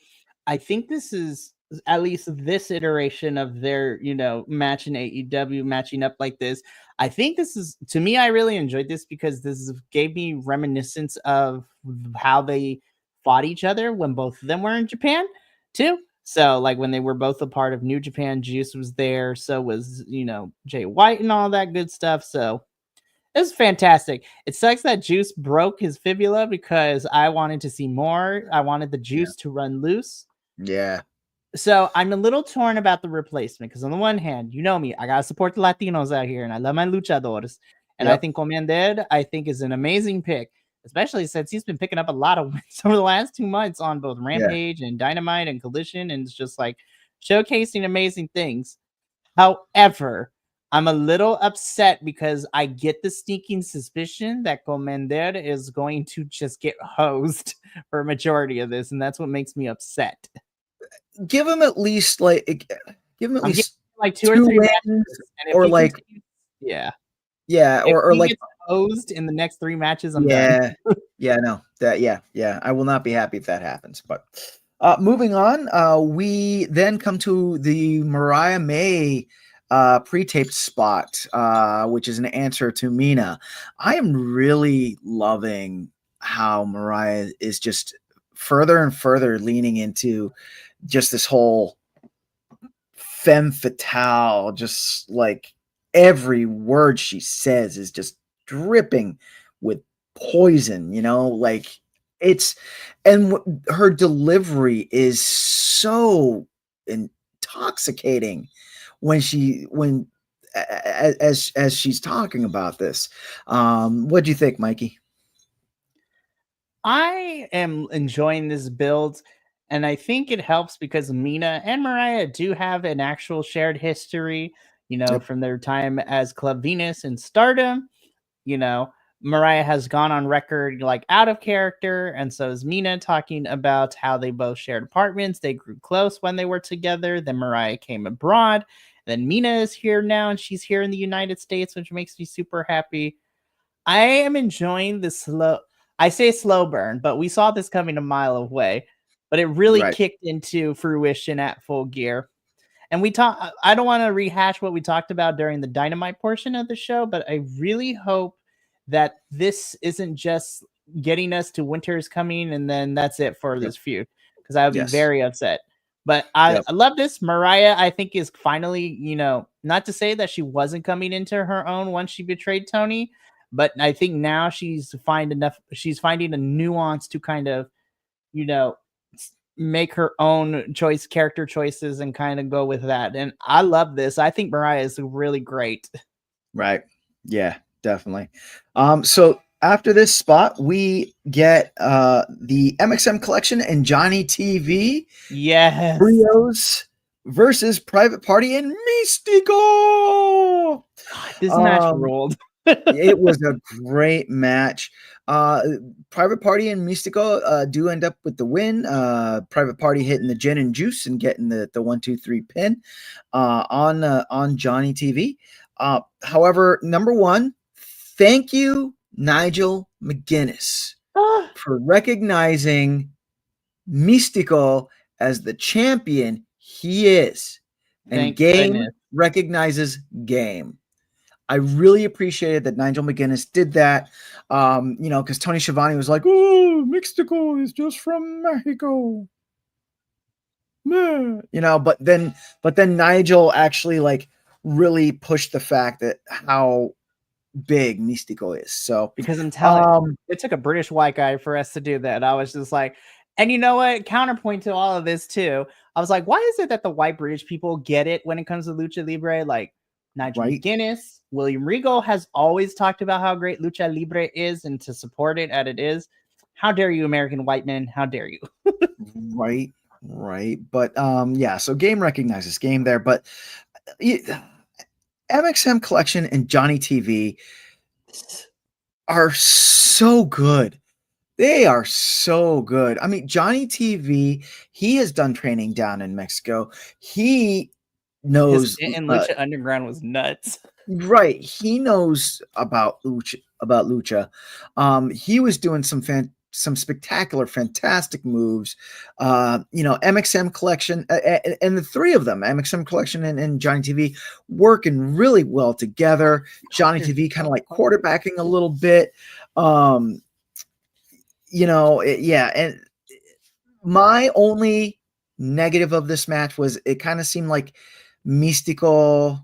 I think this is at least this iteration of their, match in AEW matching up like this. I think this is, to me, I really enjoyed this because this gave me reminiscence of how they fought each other when both of them were in Japan too. So like when they were both a part of New Japan, Juice was there. So was, Jay White and all that good stuff. So it was fantastic. It sucks that Juice broke his fibula because I wanted to see more. I wanted the Juice to run loose. Yeah. So I'm a little torn about the replacement because on the one hand, you know me, I gotta support the Latinos out here, and I love my luchadores. And I think Commander, is an amazing pick, especially since he's been picking up a lot of wins over the last 2 months on both Rampage and Dynamite and Collision, and it's just like showcasing amazing things. However, I'm a little upset because I get the sneaking suspicion that Commander is going to just get hosed for a majority of this, and that's what makes me upset. Give him at least like 2 or 3 wins, or like yeah. Yeah, or he like gets hosed in the next 3 matches, I'm done. no, I will not be happy if that happens. But moving on, we then come to the Mariah May pre-taped spot, which is an answer to Mina. I am really loving how Mariah is just further and further leaning into just this whole femme fatale, just like every word she says is just dripping with poison, like it's, and her delivery is so intoxicating when as she's talking about this. What do you think, Mikey? I am enjoying this build, and I think it helps because Mina and Mariah do have an actual shared history, Yep. from their time as Club Venus and Stardom. You know, Mariah has gone on record like out of character, and so is Mina, talking about how they both shared apartments. They grew close when they were together. Then Mariah came abroad. Then Mina is here now, and she's here in the United States, which makes me super happy. I am enjoying the slow. I say slow burn, but we saw this coming a mile away. But it really Right. kicked into fruition at Full Gear. And I don't want to rehash what we talked about during the Dynamite portion of the show, but I really hope that this isn't just getting us to Winter's Coming and then that's it for Yep. this feud, because I would be Yes. very upset. But I Yep. love this. Mariah, I think, is finally, not to say that she wasn't coming into her own once she betrayed Tony, but I think now she's finding a nuance to kind of, you know, make her own character choices and kind of go with that. And I love this. I think Mariah is really great. Right. Yeah, definitely. So after this spot, we get the MXM collection and Johnny TV Yes. Trios versus Private Party and Mystico. God, this match ruled. It was a great match. Private Party and Mystico do end up with the win. Private Party hitting the gin and juice and getting the 1-2-3 pin on Johnny TV. However, number one, thank you, Nigel McGuinness, for recognizing Mystico as the champion he is. And Thank game goodness. recognizes game. I really appreciated that Nigel McGuinness did that. Because Tony Schiavone was like, "Oh, Mystico is just from Mexico." But then Nigel actually like really pushed the fact that how big Mystico is. So Because I'm telling it took a British white guy for us to do that. I was just like, and you know what? Counterpoint to all of this too. I was like, why is it that the white British people get it when it comes to Lucha Libre? Like Nigel McGuinness, William Regal has always talked about how great Lucha Libre is and to support it as it is. How dare you, American white men? How dare you? Right. But so game recognizes game there. But MXM collection and Johnny TV are so good. They are so good. I mean, Johnny TV, he has done training down in Mexico. He knows And Lucha Underground was nuts. Right. He knows about Lucha. He was doing some spectacular, fantastic moves. MXM collection and the three of them, MXM collection and Johnny TV, working really well together. Johnny TV kind of like quarterbacking a little bit. And my only negative of this match was it kind of seemed like Mystico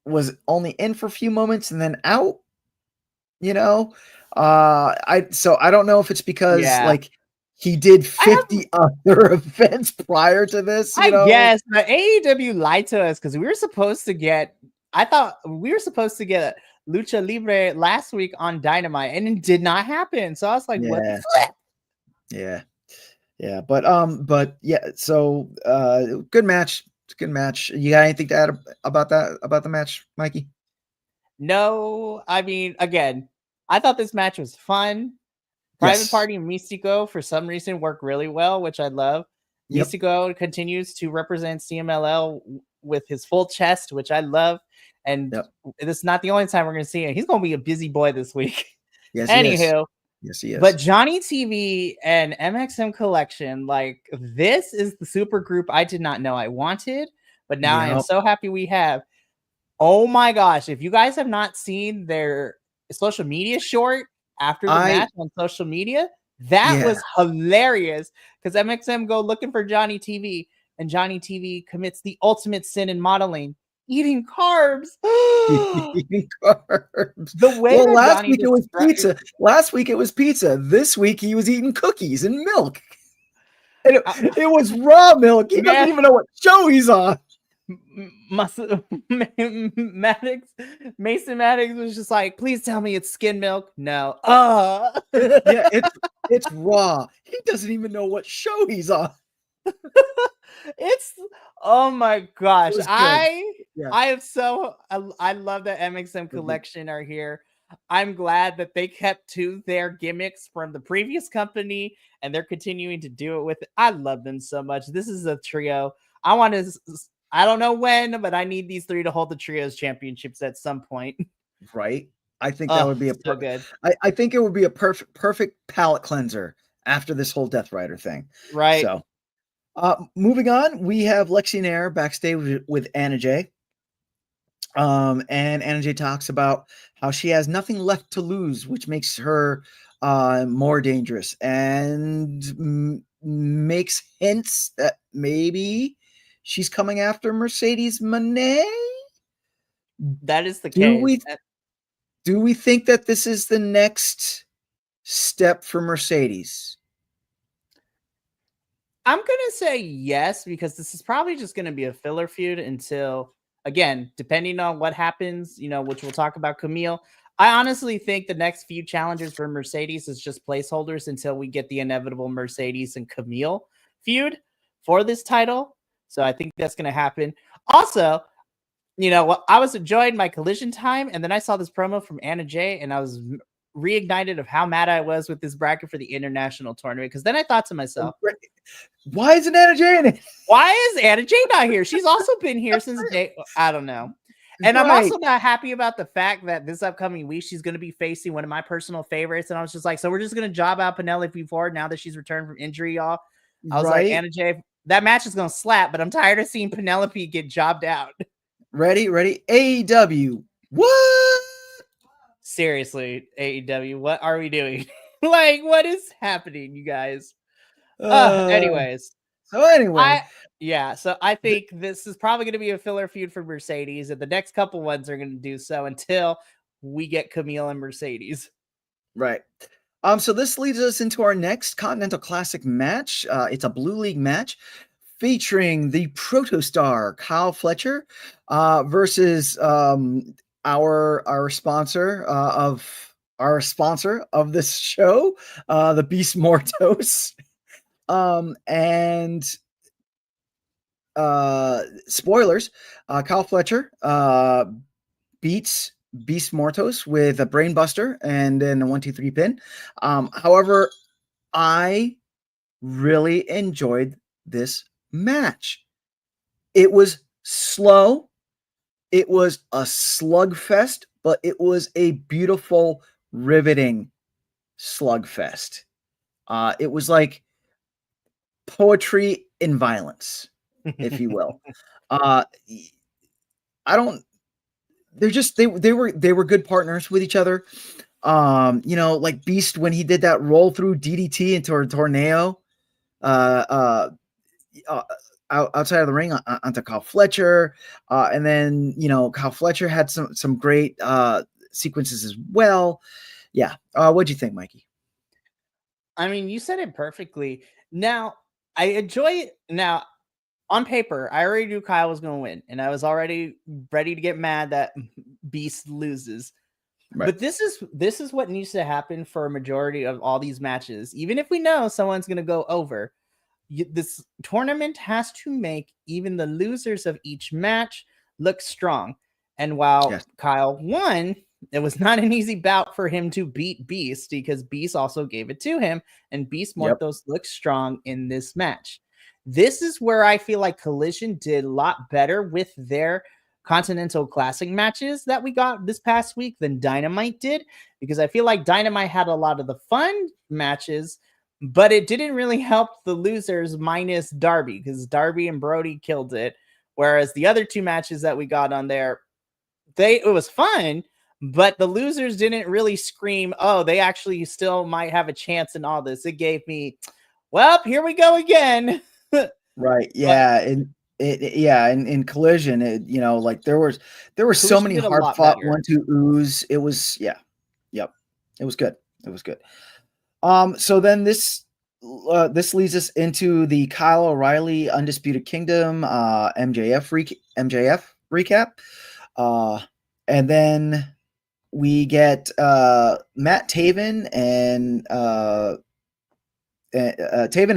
was only in for a few moments and then out. I don't know if it's because like he did 50 other events prior to this. I guess, but AEW lied to us because we were supposed to get. I thought we were supposed to get Lucha Libre last week on Dynamite, and it did not happen. So I was like, "What the flip?" Yeah, but yeah. So, good match. It's a good match. You got anything to add about the match, Mikey? No, I mean, again, I thought this match was fun. Private Party and Mystico, for some reason, work really well, which I love. Mystico continues to represent CMLL with his full chest, which I love. And this is not the only time we're going to see him. He's going to be a busy boy this week. Yes, Anywho. Yes, he is. But Johnny TV and MXM Collection, like, this is the super group I did not know I wanted, but now I am so happy we have. Oh my gosh. If you guys have not seen their social media short after the match on social media, that was hilarious, because MXM go looking for Johnny TV, and Johnny TV commits the ultimate sin in modeling, eating carbs. Eating carbs. The way last week it was pizza. Last week it was pizza. This week he was eating cookies and milk. And it was raw milk. He doesn't even know what show he's on. Mason Maddox was just like, please tell me it's skim milk. No. Yeah, it's raw. He doesn't even know what show he's on. It's oh my gosh. I love that MXM Collection are here. I'm glad that they kept to their gimmicks from the previous company and they're continuing to do it with it. I love them so much. This is a trio. I don't know when, but I need these three to hold the trios championships at some point. Right. I think that would be so good. I think it would be a perfect palate cleanser after this whole Death Rider thing. Right. So moving on, we have Lexi Nair backstage with Anna Jay. And Anna Jay talks about how she has nothing left to lose, which makes her more dangerous, and makes hints that maybe she's coming after Mercedes Moné. That is the case. Do we think that this is the next step for Mercedes? I'm going to say yes, because this is probably just going to be a filler feud until, again, depending on what happens, which we'll talk about Camille. I honestly think the next few challengers for Mercedes is just placeholders until we get the inevitable Mercedes and Camille feud for this title. So I think that's going to happen. Also, I was enjoying my Collision time, and then I saw this promo from Anna Jay, and I was reignited of how mad I was with this bracket for the international tournament. Because then I thought to myself, why isn't Anna Jay in it? Why is Anna Jay not here? She's also been here since day. I don't know. And I'm also not happy about the fact that this upcoming week she's going to be facing one of my personal favorites. And I was just like, so we're just going to job out Penelope Ford now that she's returned from injury, y'all. I was like, Anna Jay, that match is going to slap, but I'm tired of seeing Penelope get jobbed out. Ready? AEW. What? Seriously, AEW, what are we doing? Like, what is happening, you guys? Anyways. So anyway. So I think this is probably going to be a filler feud for Mercedes, and the next couple ones are going to do so until we get Camille and Mercedes. Right. So this leads us into our next Continental Classic match. It's a Blue League match featuring the Protostar Kyle Fletcher versus our sponsor of this show, the Beast Mortos. And spoilers, Kyle Fletcher beats Beast Mortos with a brainbuster and then a 1-2-3 pin. However, I really enjoyed this match. It was slow. It was a slugfest, but it was a beautiful, riveting slugfest. It was like poetry in violence, if you will. They were good partners with each other. Like Beast when he did that roll through DDT into a tornado outside of the ring onto Kyle Fletcher. And then, Kyle Fletcher had some great sequences as well. Yeah. What'd you think, Mikey? I mean, you said it perfectly. Now, I enjoy it. Now, on paper, I already knew Kyle was going to win, and I was already ready to get mad that Beast loses. Right. But this is what needs to happen for a majority of all these matches. Even if we know someone's going to go over, this tournament has to make even the losers of each match look strong. And while Kyle won, it was not an easy bout for him to beat Beast, because Beast also gave it to him, and Beast Mortos looked strong in this match. This is where I feel like Collision did a lot better with their Continental Classic matches that we got this past week than Dynamite did, because I feel like Dynamite had a lot of the fun matches, but it didn't really help the losers minus Darby, because Darby and Brody killed it. Whereas the other 2 matches that we got on there, it was fun, but the losers didn't really scream, oh, they actually still might have a chance in all this. It gave me, well, here we go again. Right. Yeah. In Collision, like there were so many hard fought 1-2 oohs. It was, yeah. Yep. It was good. So then this leads us into the Kyle O'Reilly Undisputed Kingdom MJF recap. And then we get Matt Taven and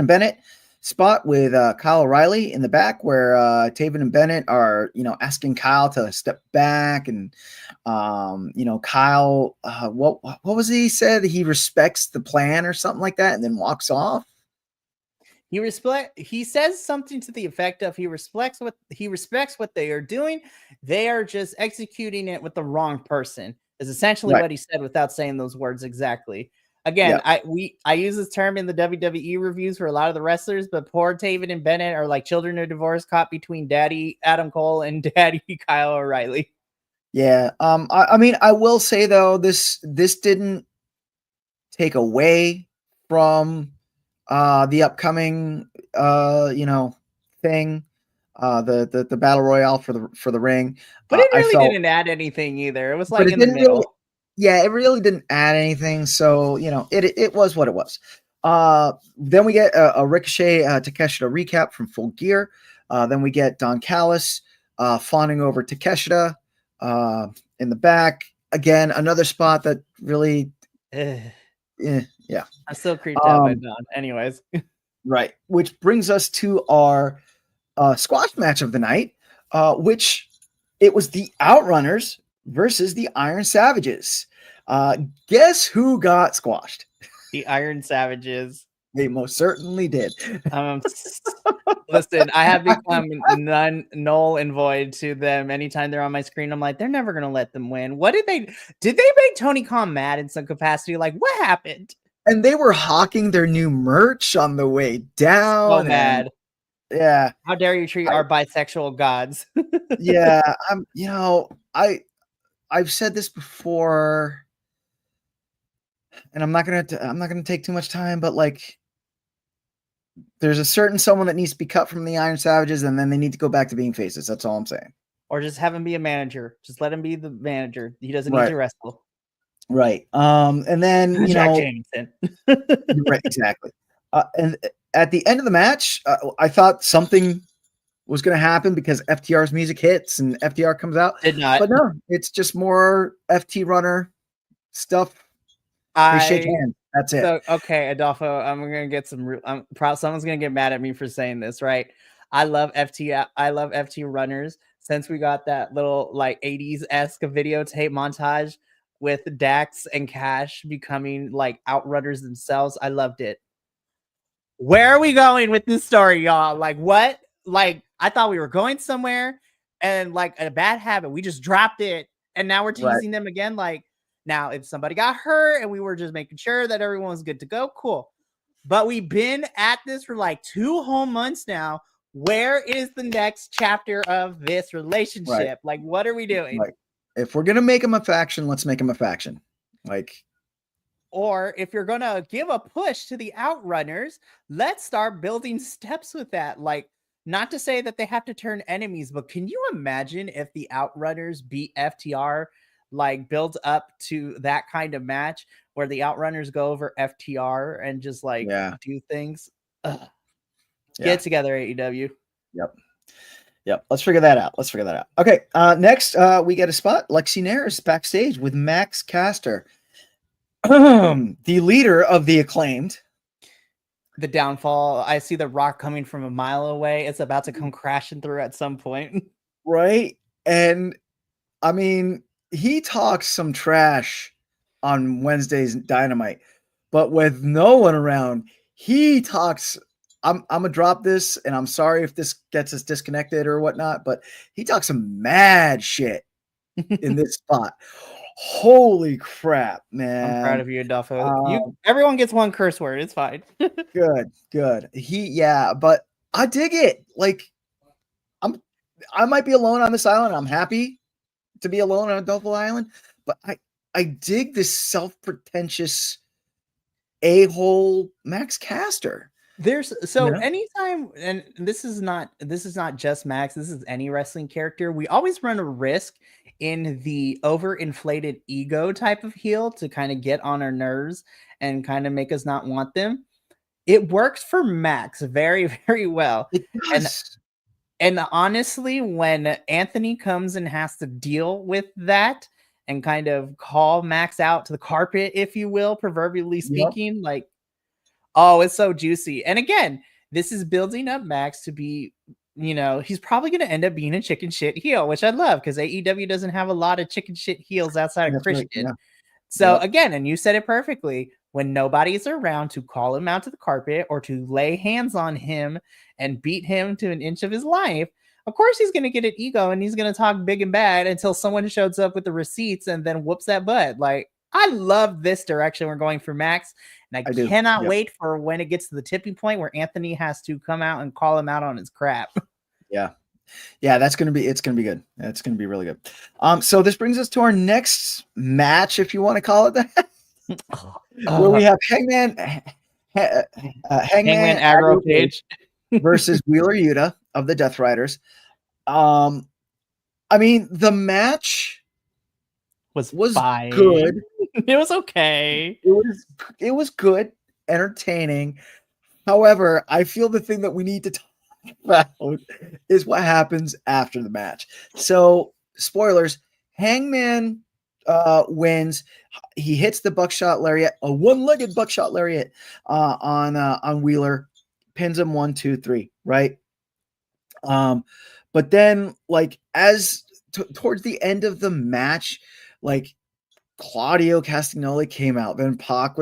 Bennett spot with Kyle O'Reilly in the back, where Taven and Bennett are, asking Kyle to step back, and Kyle, what was he said? He respects the plan or something like that, and then walks off. He says something to the effect of he respects what they are doing. They are just executing it with the wrong person, is essentially what he said without saying those words exactly. Again, I use this term in the WWE reviews for a lot of the wrestlers, but poor Taven and Bennett are like children of divorce caught between Daddy Adam Cole and Daddy Kyle O'Reilly. Yeah. I mean, I will say though, this didn't take away from the upcoming thing, the battle royale for the ring. But it really didn't add anything either. It was like in the middle. It really didn't add anything. So, it was what it was. Then we get a Ricochet Takeshita recap from Full Gear. Then we get Don Callis fawning over Takeshita in the back. Again, another spot that really, yeah. I'm still creeped out by Don. Anyways. Right. Which brings us to our squash match of the night, which it was the Outrunners versus the Iron Savages. Guess who got squashed? The Iron Savages. They most certainly did. Listen, I have become null and void to them. Anytime they're on my screen, I'm like, they're never going to let them win. What did they make Tony Khan mad in some capacity? Like, what happened? And they were hawking their new merch on the way down. So mad. Yeah. How dare you treat our bisexual gods? Yeah. I've said this before, and I'm not gonna take too much time, but like, there's a certain someone that needs to be cut from the Iron Savages, and then they need to go back to being faces. That's all I'm saying. Or just have him be a manager. Just let him be the manager. He doesn't need to wrestle. Right. And then Jack Jameson. Right. Exactly. And at the end of the match, I thought something was going to happen because FTR's music hits and FTR comes out. Did not. But no, it's just more FT runner stuff. They shake hands. That's it. So, okay, Adolfo, I'm going to get someone's going to get mad at me for saying this, right? I love FT runners since we got that little like 80s-esque videotape montage with Dax and Cash becoming like outrunners themselves. I loved it. Where are we going with this story, y'all? Like, what? Like, I thought we were going somewhere, and like a bad habit, we just dropped it, and now we're teasing them again. Like, now if somebody got hurt and we were just making sure that everyone was good to go, cool. But we've been at this for like 2 whole months now. Where is the next chapter of this relationship? Right. Like, what are we doing? Like, if we're gonna make them a faction, let's make them a faction. Like, or if you're gonna give a push to the Outrunners, let's start building steps with that. Like, not to say that they have to turn enemies, but can you imagine if the Outrunners beat FTR, like build up to that kind of match where the Outrunners go over FTR and just like do things? Get together, AEW. Yep. Let's figure that out. Okay. Next, we get a spot. Lexi Nair's backstage with Max Caster, the leader of the Acclaimed. The downfall. I see the Rock coming from a mile away. It's about to come crashing through at some point. Right. And I mean, he talks some trash on Wednesday's Dynamite, but with no one around, he talks I'm gonna drop this, and I'm sorry if this gets us disconnected or whatnot, but he talks some mad shit in this spot. Holy crap, man. I'm proud of you, Adolfo. Everyone gets one curse word. It's fine. Good. But I dig it. Like, I might be alone on this island. I'm happy to be alone on Adolfo Island, but I dig this self-pretentious a-hole Max Caster. Anytime, and this is not just Max, this is any wrestling character, we always run a risk in the overinflated ego type of heel to kind of get on our nerves and kind of make us not want them. It works for Max very, very well. It does. And honestly, when Anthony comes and has to deal with that and kind of call Max out to the carpet, if you will, proverbially speaking, like, oh, it's so juicy. And again, this is building up Max to be, he's probably going to end up being a chicken shit heel, which I love because AEW doesn't have a lot of chicken shit heels outside of Christian. Right, So again, and you said it perfectly, when nobody's around to call him out to the carpet or to lay hands on him and beat him to an inch of his life, of course he's going to get an ego and he's going to talk big and bad until someone shows up with the receipts and then whoops that butt. Like, I love this direction we're going for Max, and I cannot wait for when it gets to the tipping point where Anthony has to come out and call him out on his crap. Yeah, it's gonna be good. It's gonna be really good. So this brings us to our next match, if you want to call it that, where we have Hangman Aggro Page versus Wheeler Yuta of the Death Riders. I mean, the match was fine. Good. It was okay. It was good, entertaining. However, I feel the thing that we need to talk about is what happens after the match. So, spoilers: Hangman wins. He hits the buckshot lariat, a one-legged buckshot lariat on Wheeler, pins him 1, 2, 3. Right. But then, like, as towards the end of the match, like, Claudio Castagnoli came out, then Pac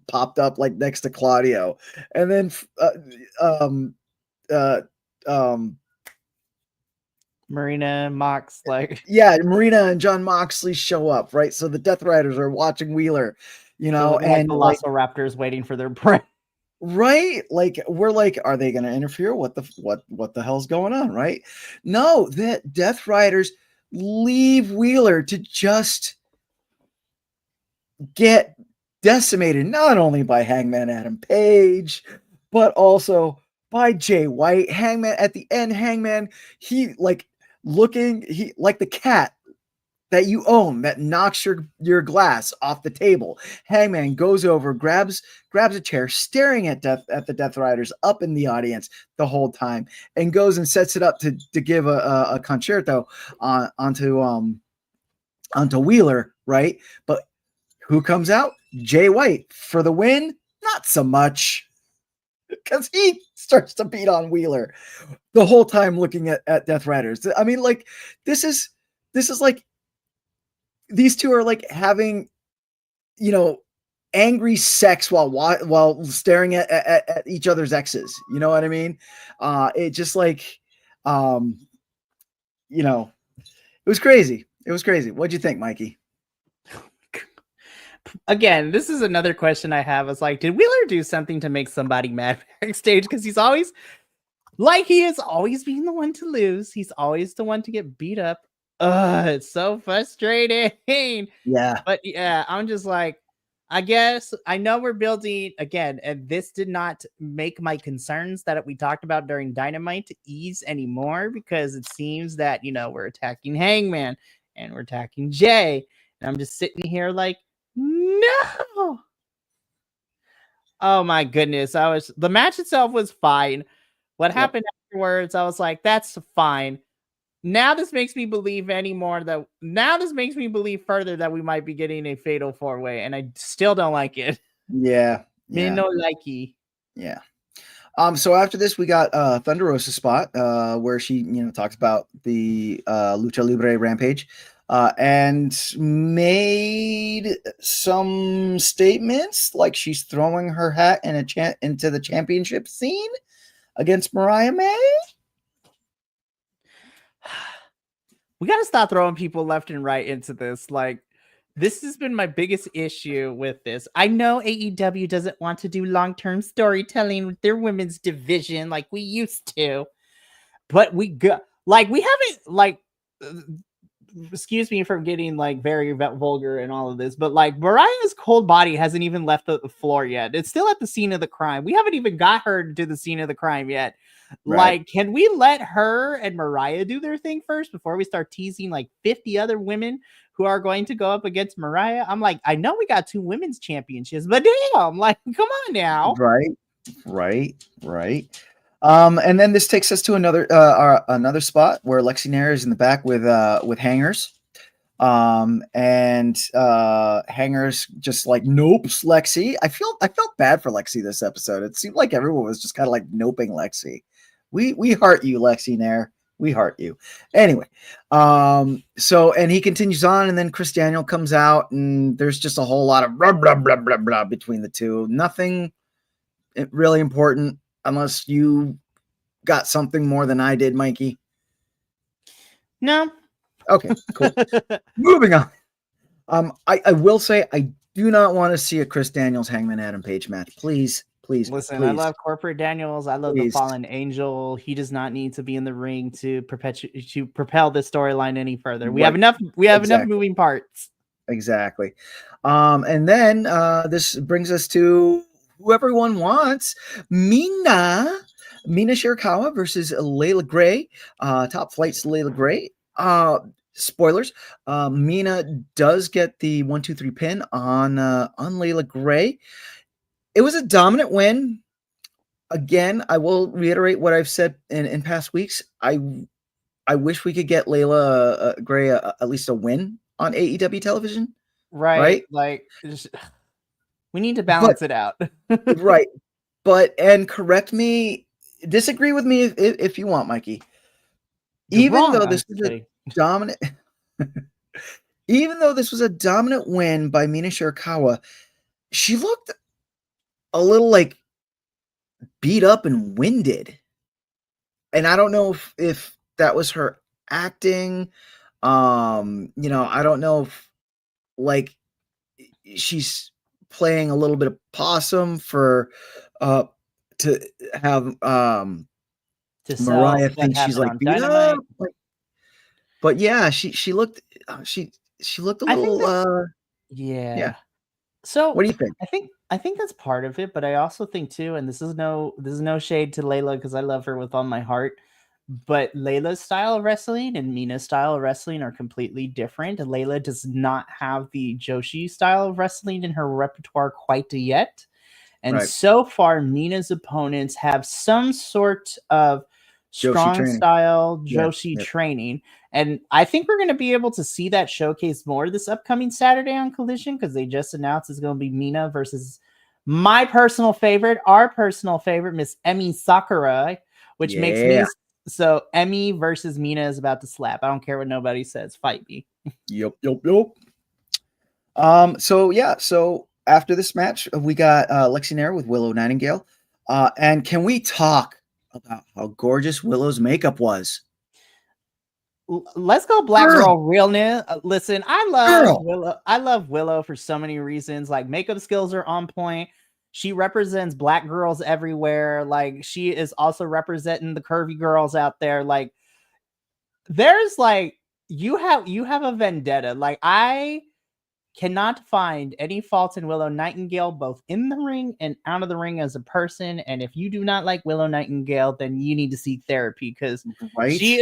popped up like next to Claudio, and then Marina Mox, Marina and John Moxley show up, right? So the Death Riders are watching Wheeler, and the Velociraptors waiting for their prey. Right? Like, we're like, are they going to interfere? What the hell's going on? Right? No, the Death Riders leave Wheeler to just get decimated, not only by Hangman Adam Page, but also by Jay White. Hangman at the end, he like the cat that you own that knocks your glass off the table. Hangman goes over, grabs a chair, staring at the Death Riders up in the audience the whole time, and goes and sets it up to give a concerto onto Wheeler, right? But who comes out? Jay White for the win? Not so much, because he starts to beat on Wheeler the whole time, looking at Death Riders. I mean, like, this is like, these two are like having, angry sex while staring at each other's exes. You know what I mean? It just like, it was crazy. What'd you think, Mikey? Again, this is another question I have. It's like, did Wheeler do something to make somebody mad backstage? Because he's always, like, he is always being the one to lose. He's always the one to get beat up. It's so frustrating. Yeah. But yeah, I'm just like, I guess I know we're building again, and this did not make my concerns that we talked about during Dynamite ease anymore, because it seems that, we're attacking Hangman and we're attacking Jay. And I'm just sitting here like, no. Oh my goodness. The match itself was fine. What happened afterwards, I was like, that's fine. Now this makes me believe further that we might be getting a fatal 4-way, and I still don't like it. Yeah. Me no likey. Yeah. So after this, we got Thunder Rosa spot where she, talks about the Lucha Libre Rampage and made some statements like she's throwing her hat into the championship scene. against Mariah May. We got to stop throwing people left and right into this. Like, this has been my biggest issue with this. I know AEW doesn't want to do long-term storytelling with their women's division like we used to, but we haven't like. Excuse me for getting like very vulgar and all of this, but like Mariah's cold body hasn't even left the floor yet. It's still at the scene of the crime. We haven't even got her to the scene of the crime yet. Right. Like, can we let her and Mariah do their thing first before we start teasing like 50 other women who are going to go up against Mariah? I'm like, I know we got 2 women's championships, but damn, like, come on now. Right. And then this takes us to another spot where Lexi Nair is in the back with Hangers. And Hangers just like nopes Lexi. I felt bad for Lexi this episode. It seemed like everyone was just kind of like noping Lexi. We heart you, Lexi Nair. We heart you. Anyway, so and he continues on, and then Chris Daniel comes out, and there's just a whole lot of blah blah blah blah blah between the two. Nothing really important. Unless you got something more than I did, Mikey. No. Okay, cool. Moving on. I will say I do not want to see a Chris Daniels Hangman Adam Page match. Please. Listen, I love Corporate Daniels. I love the Fallen Angel. He does not need to be in the ring to propel this storyline any further. We have enough moving parts. Exactly. And then this brings us to who everyone wants, Mina Shirakawa versus Layla Gray. Top Flight's Layla Gray. Spoilers. Mina does get the 1-2-3 pin on Layla Gray. It was a dominant win. Again, I will reiterate what I've said in past weeks. I wish we could get Layla Gray at least a win on AEW television. Right? Like, we need to balance it out. Right. And correct me, disagree with me if you want, Mikey. Even though this was a dominant win by Mina Shirakawa, she looked a little like beat up and winded. And I don't know if that was her acting. I don't know if like she's playing a little bit of possum for to have Mariah think she's like beat up. But yeah, she looked a little yeah. So what do you think? I think that's part of it, but I also think too, and this is no shade to Layla because I love her with all my heart, but Layla's style of wrestling and Mina's style of wrestling are completely different. Layla does not have the Joshi style of wrestling in her repertoire quite yet. And so far, Mina's opponents have some sort of strong style Joshi training. And I think we're going to be able to see that showcase more this upcoming Saturday on Collision because they just announced it's going to be Mina versus our personal favorite, Miss Emi Sakurai, which makes me so Emi versus Mina is about to slap. I don't care what nobody says. Fight me. Yep. So after this match, we got Lexi Nair with Willow Nightingale. And can we talk about how gorgeous Willow's makeup was? Let's go Black Girl realness. Listen, I love Willow. I love Willow for so many reasons. Like, makeup skills are on point. She represents Black girls everywhere. Like, she is also representing the curvy girls out there. Like, there's like you have a vendetta. Like, I cannot find any faults in Willow Nightingale, both in the ring and out of the ring as a person. And if you do not like Willow Nightingale, then you need to seek therapy because she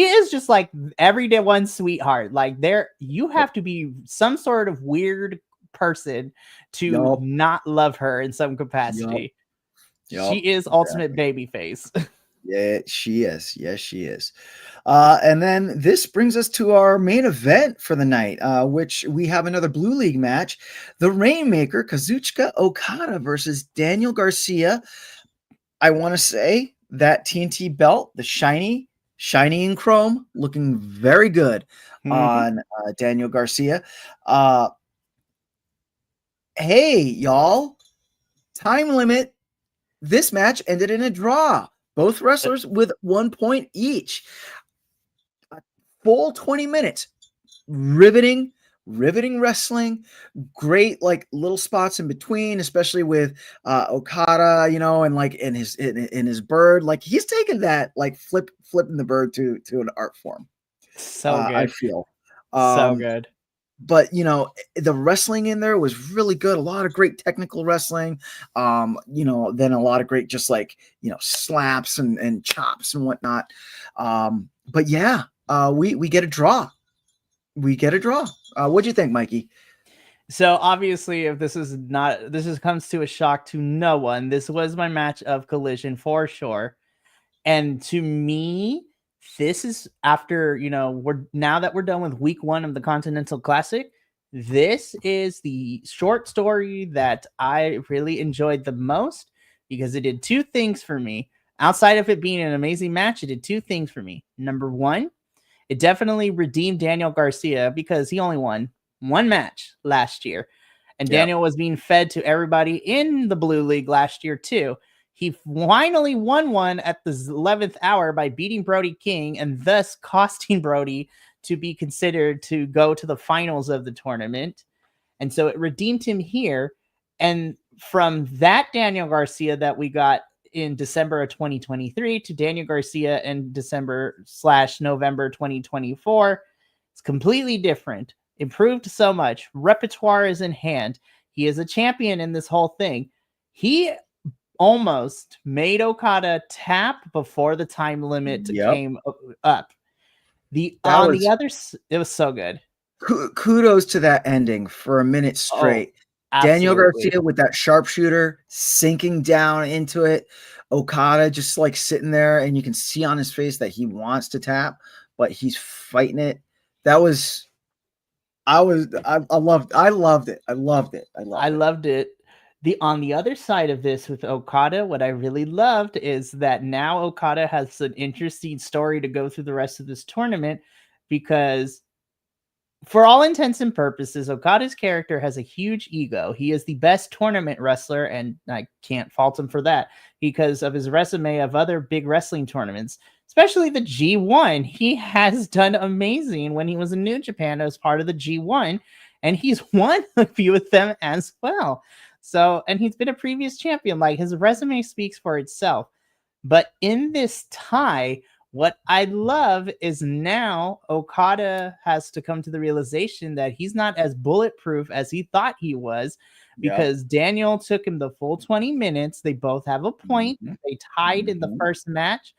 is just like everyday one sweetheart. Like, you have to be some sort of weird person to not love her in some capacity. She is ultimate baby face. Yeah, she is. Yes, she is. And then this brings us to our main event for the night, which we have another Blue League match. The Rainmaker, Kazuchika Okada versus Daniel Garcia. I want to say that TNT belt, the shiny in chrome, looking very good on Daniel Garcia. Hey, y'all. Time limit. This match ended in a draw. Both wrestlers with 1 point each. A full 20 minutes. Riveting wrestling. Great like little spots in between, especially with Okada, and like in his bird. Like he's taken that like flipping the bird to an art form. So good. I feel. So good. But the wrestling in there was really good. A lot of great technical wrestling. Then a lot of great just like slaps and chops and whatnot. But yeah, we get a draw. We get a draw. What'd you think, Mikey? So obviously, if this comes to a shock to no one, this was my match of Collision for sure. And to me, this is after, now that we're done with week 1 of the Continental Classic, this is the short story that I really enjoyed the most because it did 2 things for me. Outside of it being an amazing match, it did 2 things for me. Number 1, it definitely redeemed Daniel Garcia because he only won 1 match last year. And Daniel was being fed to everybody in the Blue League last year too. He finally won one at the 11th hour by beating Brody King and thus costing Brody to be considered to go to the finals of the tournament. And so it redeemed him here. And from that Daniel Garcia that we got in December of 2023 to Daniel Garcia in December/November 2024, it's completely different. Improved so much. Repertoire is in hand. He is a champion in this whole thing. He almost made Okada tap before the time limit came up. It was so good. Kudos to that ending for a minute straight. Daniel Garcia with that sharpshooter sinking down into it. Okada just like sitting there, and you can see on his face that he wants to tap, but he's fighting it. I loved it. On the other side of this with Okada, what I really loved is that now Okada has an interesting story to go through the rest of this tournament because for all intents and purposes, Okada's character has a huge ego. He is the best tournament wrestler, and I can't fault him for that because of his resume of other big wrestling tournaments, especially the G1. He has done amazing when he was in New Japan as part of the G1, and he's won a few of them as well. So, and he's been a previous champion. Like, his resume speaks for itself. But in this tie, what I love is now Okada has to come to the realization that he's not as bulletproof as he thought he was because Daniel took him the full 20 minutes. They both have a point. They tied in the first match.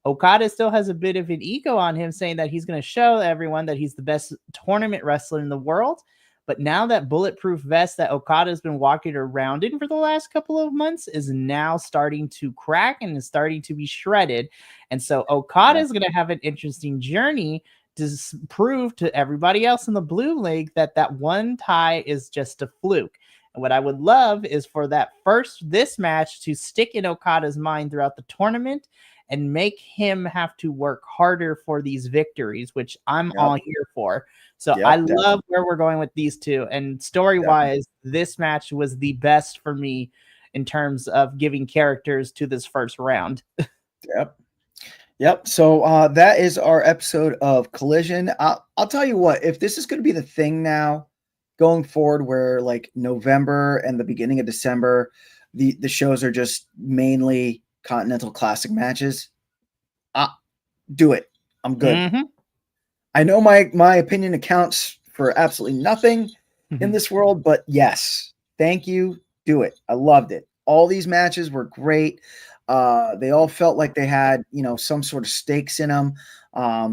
Okada still has a bit of an ego on him, saying that he's going to show everyone that he's the best tournament wrestler in the world. But now that bulletproof vest that Okada's been walking around in for the last couple of months is now starting to crack and is starting to be shredded. And so Okada is going to have an interesting journey to prove to everybody else in the Blue League that that one tie is just a fluke. And what I would love is for this match to stick in Okada's mind throughout the tournament and make him have to work harder for these victories, which I'm all here for. So I love where we're going with these two. And story-wise, this match was the best for me in terms of giving characters to this first round. Yep. So that is our episode of Collision. I'll tell you what, if this is going to be the thing now going forward where like November and the beginning of December, the shows are just mainly Continental Classic matches, do it. I'm good. I know my opinion accounts for absolutely nothing in this world, but yes, thank you. Do it. I loved it. All these matches were great. They all felt like they had, some sort of stakes in them.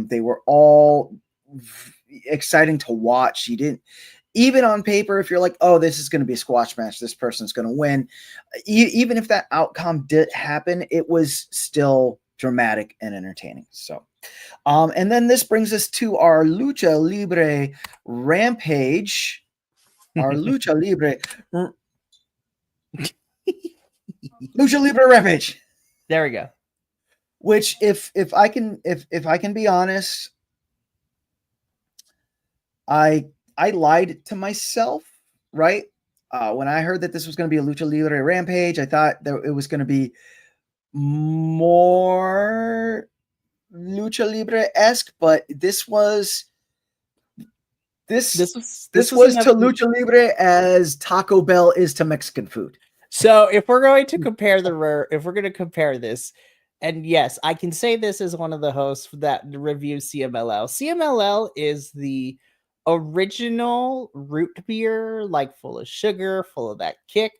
They were all exciting to watch. You didn't, even on paper, if you're like, oh, this is going to be a squash match, this person's going to win. Even if that outcome did happen, it was still dramatic and entertaining. So, and then this brings us to our Lucha Libre Rampage. Our Lucha Libre Rampage. There we go. Which, if I can be honest, I lied to myself, right? When I heard that this was going to be a Lucha Libre Rampage, I thought that it was going to be more lucha libre-esque, but this was to another... lucha libre as Taco Bell is to Mexican food. So if we're going to compare this, and yes, I can say this as one of the hosts that reviews CMLL. CMLL is the original root beer, like full of sugar, full of that kick.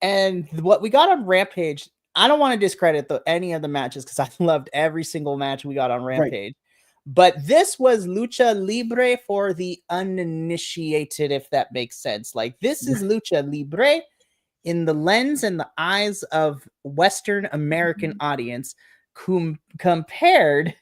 And what we got on Rampage, I don't want to discredit any of the matches because I loved every single match we got on Rampage. Right. But this was lucha libre for the uninitiated, if that makes sense. Like, this is lucha libre in the lens and the eyes of Western American audience, compared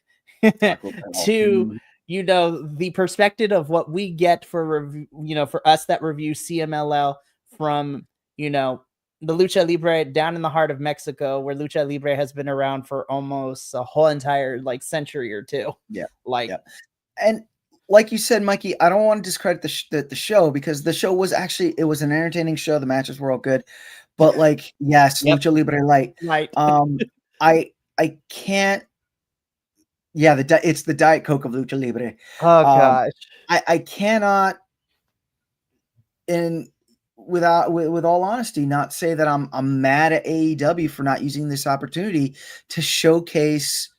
to, you know, the perspective of what we get for for us that review CMLL from, you know, the lucha libre down in the heart of Mexico, where lucha libre has been around for almost a whole entire like century or two. Yeah, like, and like you said, Mikey, I don't want to discredit the show, because the show was actually, it was an entertaining show. The matches were all good, but like, yes, lucha libre light. I can't. Yeah, it's the Diet Coke of lucha libre. Oh gosh, I cannot. With all honesty, not say that I'm mad at AEW for not using this opportunity to showcase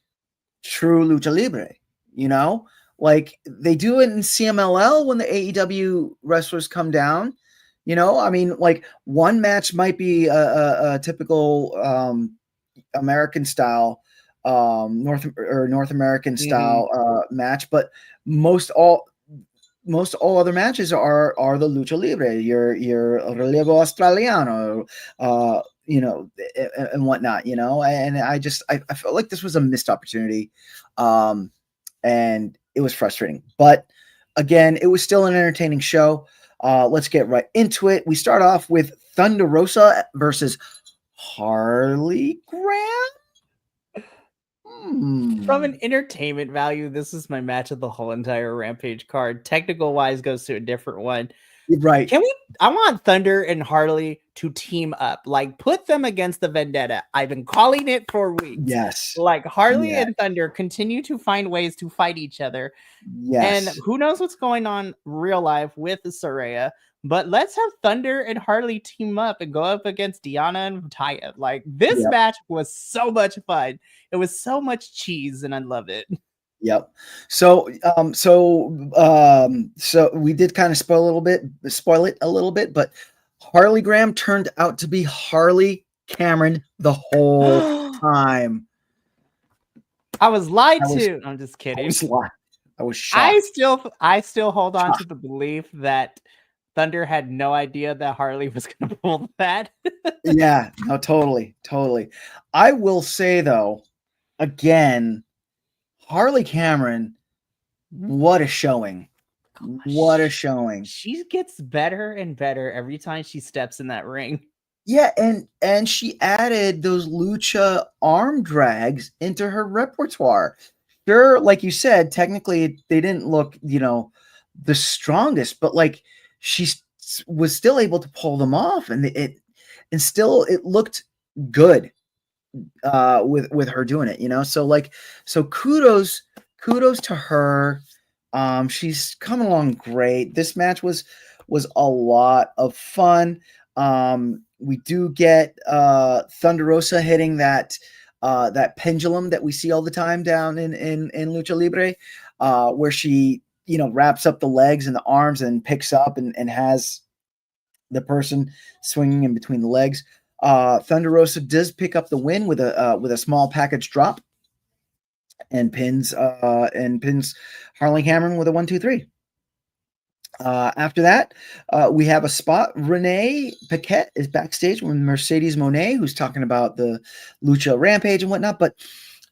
true lucha libre. You know, like they do it in CMLL when the AEW wrestlers come down. You know, I mean, like one match might be a typical American style, North American style match, but most all other matches are the lucha libre, your relevo australiano, you know, and whatnot, you know. And I felt like this was a missed opportunity, and it was frustrating. But again, it was still an entertaining show. Let's get right into it. We start off with Thunder Rosa versus Harley Graham. From an entertainment value, this is my match of the whole entire Rampage card. Technical wise goes to a different one. Right. I want Thunder and Harley to team up. Like, put them against the Vendetta. I've been calling it for weeks. Yes. Like, Harley and Thunder continue to find ways to fight each other. Yes. And who knows what's going on real life with Saraya. But let's have Thunder and Harley team up and go up against Deanna and Taya. Like, this match was so much fun. It was so much cheese, and I love it. Yep. So we did kind of spoil it a little bit, but Harley Graham turned out to be Harley Cameron the whole time. I was lied to. I'm just kidding. I was shocked. I still hold on to the belief that Thunder had no idea that Harley was going to pull that. Yeah, no, totally. I will say though, again, Harley Cameron, what a showing. Gosh, what a showing. She gets better and better every time she steps in that ring. Yeah, and she added those lucha arm drags into her repertoire. Sure, like you said, technically they didn't look, you know, the strongest, but like she was still able to pull them off, and it looked good with her doing it, you know. So kudos to her. She's coming along great. This match was a lot of fun. We do get Thunder Rosa hitting that pendulum that we see all the time down in Lucha Libre, where she, you know, wraps up the legs and the arms and picks up and has the person swinging in between the legs. Thunder Rosa does pick up the win with a small package drop and pins Harley Cameron with a 1-2-3. After that, we have a spot. Renee Paquette is backstage with Mercedes Moné, who's talking about the Lucha Rampage and whatnot, but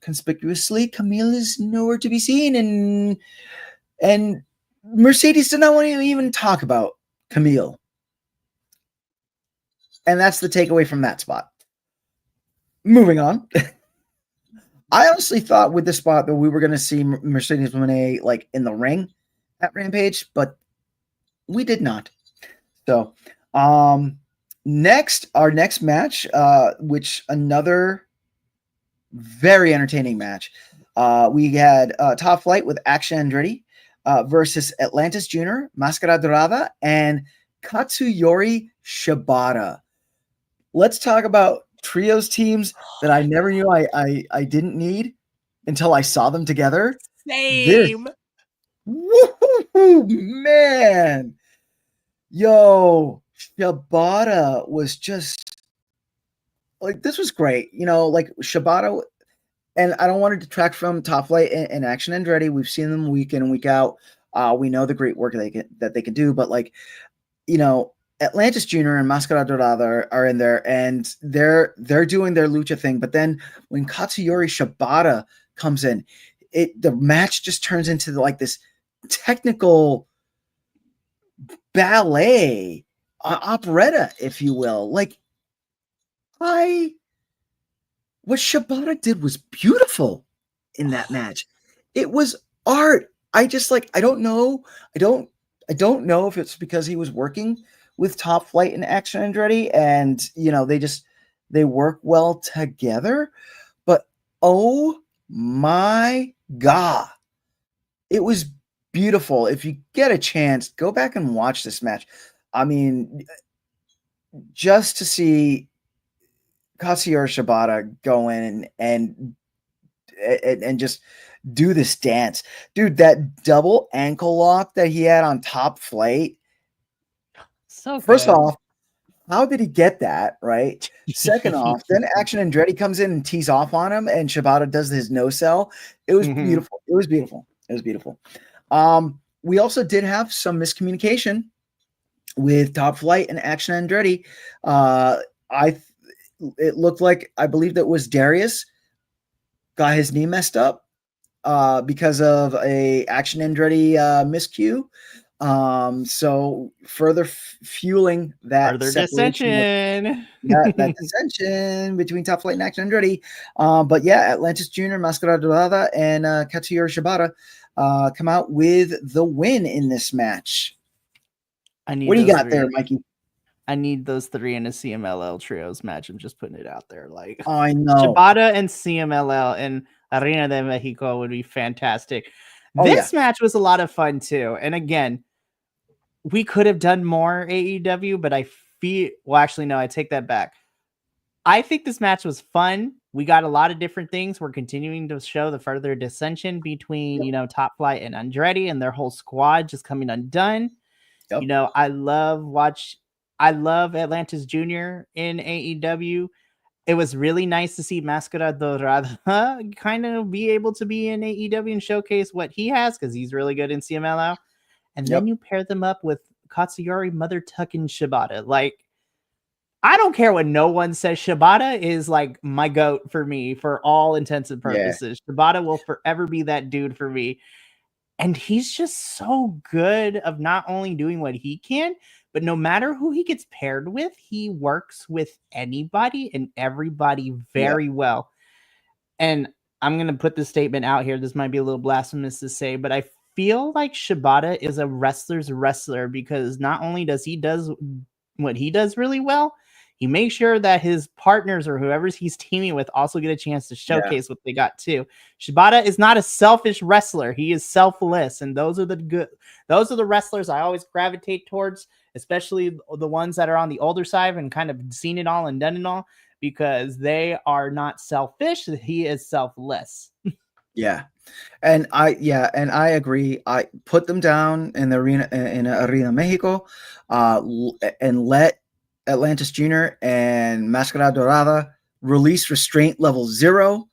conspicuously, Camille is nowhere to be seen, and Mercedes did not want to even talk about Camille. And that's the takeaway from that spot. Moving on. I honestly thought with this spot that we were going to see Mercedes Moné like in the ring at Rampage, but we did not. So, our next match, which another Very entertaining match. We had Top Flight with Action Andretti versus Atlantis Jr., Mascara Dorada, and Katsuyori Shibata. Let's talk about trios teams that I never knew I didn't need until I saw them together. Same. Woo, man. Yo, Shibata was just like, this was great. You know, like Shibata, and I don't want to detract from Top Flight and Action Andretti. We've seen them week in and week out. We know the great work that they can do, but like, you know, Atlantis Jr. and Mascara Dorada are in there, and they're doing their lucha thing. But then when Katsuyori Shibata comes in, the match just turns into like this technical ballet, operetta, if you will. Like, what Shibata did was beautiful in that match. It was art. I just like, I don't know if it's because he was working with Top Flight and Action Andretti, and you know, they work well together. But oh my god, it was beautiful. If you get a chance, go back and watch this match. I mean, just to see Katsuyori Shibata go in and just do this dance. Dude, that double ankle lock that he had on Top Flight. So first good. off, how did he get that, right? Second off, then Action Andretti comes in and tees off on him, and Shibata does his no-sell. It was beautiful. It was beautiful. It was beautiful. We also did have some miscommunication with Top Flight and Action Andretti. It looked like, I believe that was Darius got his knee messed up because of a Action Andretti miscue. So further fueling that further dissension. That dissension between Top Flight and Action Andretti. But yeah, Atlantis Jr., Mascara Dorada, and Katsuyori Shibata come out with the win in this match. What do you got there, Mikey? I need those three in a CMLL trios match. I'm just putting it out there. Like, I know Shibata and CMLL and Arena de Mexico would be fantastic. This match was a lot of fun too. And again, we could have done more AEW, but I take that back. I think this match was fun. We got a lot of different things. We're continuing to show the further dissension between, you know, Top Flight and Andretti and their whole squad just coming undone. Yep. You know, I love Atlantis Jr. in AEW. It was really nice to see Mascara Dorada kind of be able to be in AEW and showcase what he has, because he's really good in CMLL. And then you pair them up with Katsuyori Mother Tuckin Shibata. Like, I don't care what no one says. Shibata is like my goat for me for all intents and purposes. Yeah. Shibata will forever be that dude for me. And he's just so good of not only doing what he can, but no matter who he gets paired with, he works with anybody and everybody very well. And I'm going to put this statement out here. This might be a little blasphemous to say, but I feel like Shibata is a wrestler's wrestler, because not only does he does what he does really well, he makes sure that his partners or whoever he's teaming with also get a chance to showcase what they got too. Shibata is not a selfish wrestler. He is selfless. And those are the wrestlers I always gravitate towards, especially the ones that are on the older side and kind of seen it all and done it all, because they are not selfish. He is selfless. And I agree. I put them down in the Arena Mexico, and let Atlantis Jr. and Mascara Dorada release restraint level 0,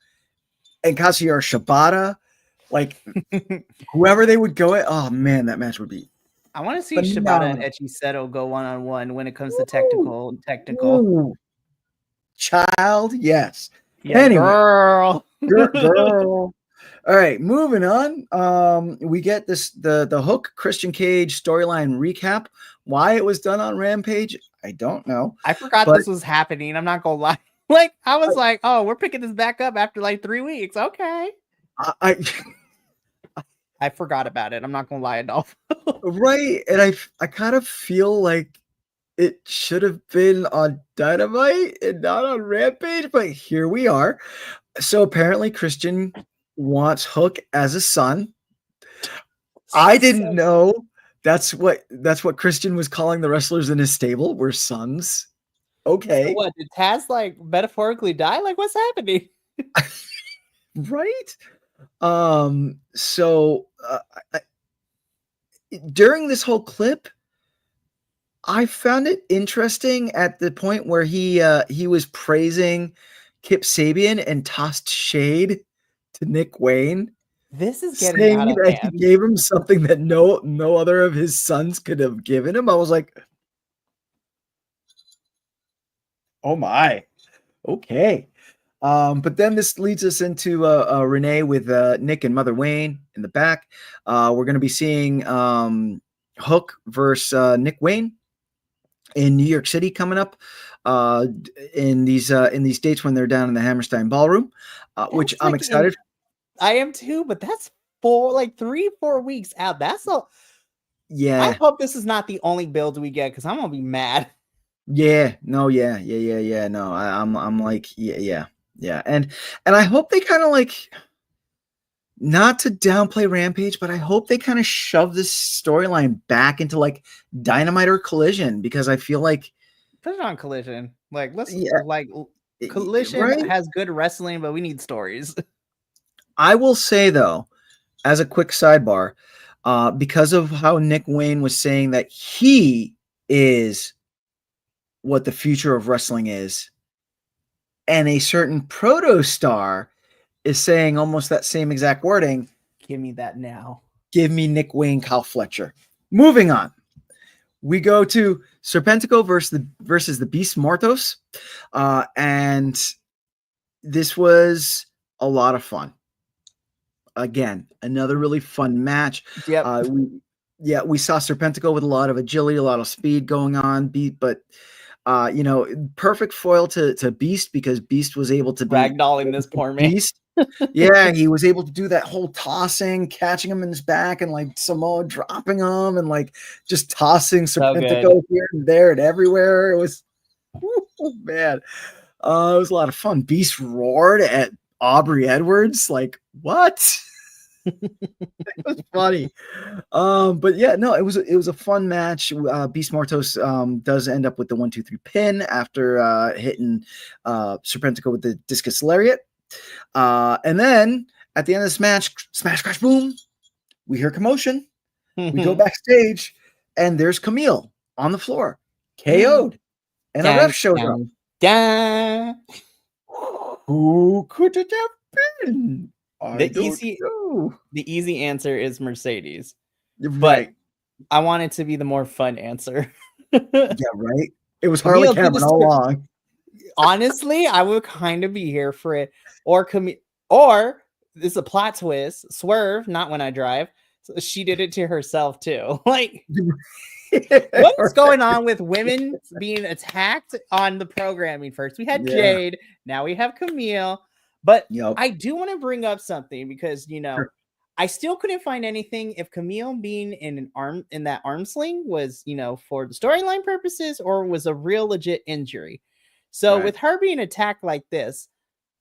and Katsuyori Shibata, like whoever they would go at. Oh man, that match would be. I want to see Shibata and Echiseto go one-on-one when it comes to technical. Ooh. Child, yes. Yeah, anyway, girl. All right, moving on. We get the Hook Christian Cage storyline recap. Why it was done on Rampage, I don't know. I forgot this was happening. I'm not gonna lie. Like, I was like, oh, we're picking this back up after like 3 weeks. Okay. I forgot about it. I'm not gonna lie, Adolf. Right, and I kind of feel like it should have been on Dynamite and not on Rampage, but here we are. So apparently Christian wants Hook as a son. I didn't know that's what Christian was calling the wrestlers in his stable were sons. Okay. So what, did Taz like metaphorically die? Like, what's happening? Right? So during this whole clip, I found it interesting at the point where he was praising Kip Sabian and tossed shade to Nick Wayne. This is getting saying out of that hand. he gave him something that no other of his sons could have given him. I was like, oh my, okay. But then this leads us into Renee with Nick and Mother Wayne in the back. We're going to be seeing Hook versus Nick Wayne in New York City coming up in these dates when they're down in the Hammerstein Ballroom, which I'm excited. I am too, but that's 3-4 weeks out. That's a yeah. I hope this is not the only build we get because I'm gonna be mad. Yeah, no, yeah. No, I'm like, yeah. And I hope they kind of like, not to downplay Rampage, but I hope they kind of shove this storyline back into like Dynamite or Collision, because I feel like put it on Collision. Like, let's Collision right? has good wrestling, but we need stories. I will say though, as a quick sidebar, because of how Nick Wayne was saying that he is what the future of wrestling is, and a certain proto star is saying almost that same exact wording. Give me that now. Give me Nick Wayne, Kyle Fletcher. Moving on. We go to Serpentico versus the Beast Mortos. And this was a lot of fun. Again, another really fun match. Yep. We saw Serpentico with a lot of agility, a lot of speed going on, but perfect foil to Beast, because Beast was able to be ragdolling this poor man. Beast. Yeah, he was able to do that whole tossing, catching him in his back, and like Samoa dropping him, and like just tossing Serpentico here and there and everywhere. It was, man, it was a lot of fun. Beast roared at Aubrey Edwards, like, what? It was funny. But yeah, no, it was a fun match. Beast Mortos does end up with the 1-2-3 pin after hitting Serpentico with the discus lariat. And then at the end of this match, smash, crash, boom, we hear commotion. We go backstage, and there's Camille on the floor, KO'd, and a ref shows up. Who could it have been? The easy answer is Mercedes. Right. But I want it to be the more fun answer. Yeah, right. It was Harley Cameron all along. Honestly, I would kind of be here for it. Or this is a plot twist. Swerve, not when I drive. So she did it to herself too. Like, what's going on with women being attacked on the programming? First we had Jade, now we have Camille. But I do want to bring up something, because I still couldn't find anything if Camille being in that arm sling was for the storyline purposes, or was a real legit injury. So with her being attacked like this,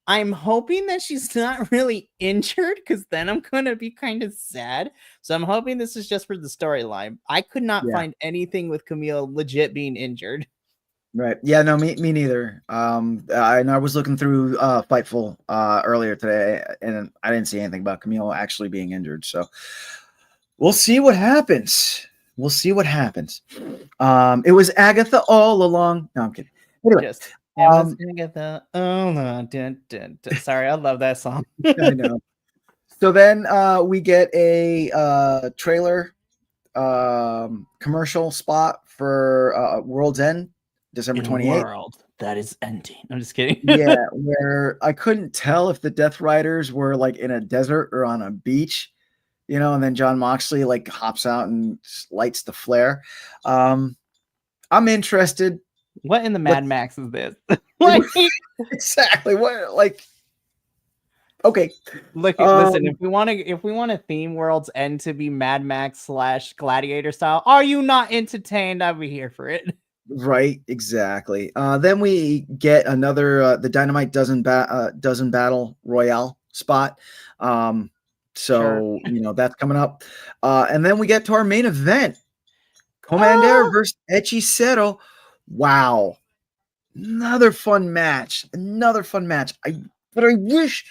I'm hoping that she's not really injured, because then I'm going to be kind of sad. So I'm hoping this is just for the storyline. I could not find anything with Camille legit being injured. Right. Yeah, no, me neither. I was looking through Fightful earlier today, and I didn't see anything about Camille actually being injured. So we'll see what happens. It was Agatha all along. No, I'm kidding. Anyway. Agatha. Oh, no. Sorry, I love that song. I know. So then we get a trailer commercial spot for World's End, December 28th. World that is ending. I'm just kidding. Yeah, where I couldn't tell if the Death Riders were like in a desert or on a beach, and then John Moxley like hops out and lights the flare. I'm interested. What in the Mad Max is this? Exactly. What, like, okay. Look, listen, if we want to theme World's End to be Mad Max / Gladiator style, are you not entertained? I'll be here for it. Right, exactly. Then we get another the Dynamite dozen battle royale spot. Sure. So that's coming up. And then we get to our main event. Commander Oh, versus Hechicero. Wow. Another fun match. But I wish,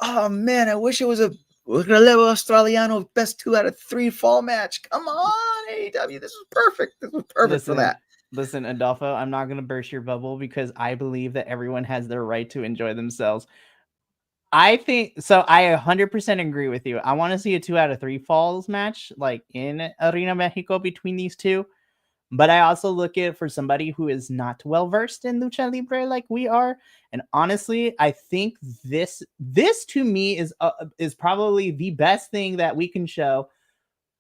oh man, I wish it was a Relevo Australiano best 2 out of 3 fall match. Come on, AEW. This was perfect. This was perfect for that. Listen, Adolfo, I'm not going to burst your bubble because I believe that everyone has their right to enjoy themselves. I think so. I 100% agree with you. I want to see a 2 out of 3 falls match like in Arena Mexico between these two. But I also look at it for somebody who is not well versed in lucha libre like we are, and honestly, I think this to me is probably the best thing that we can show.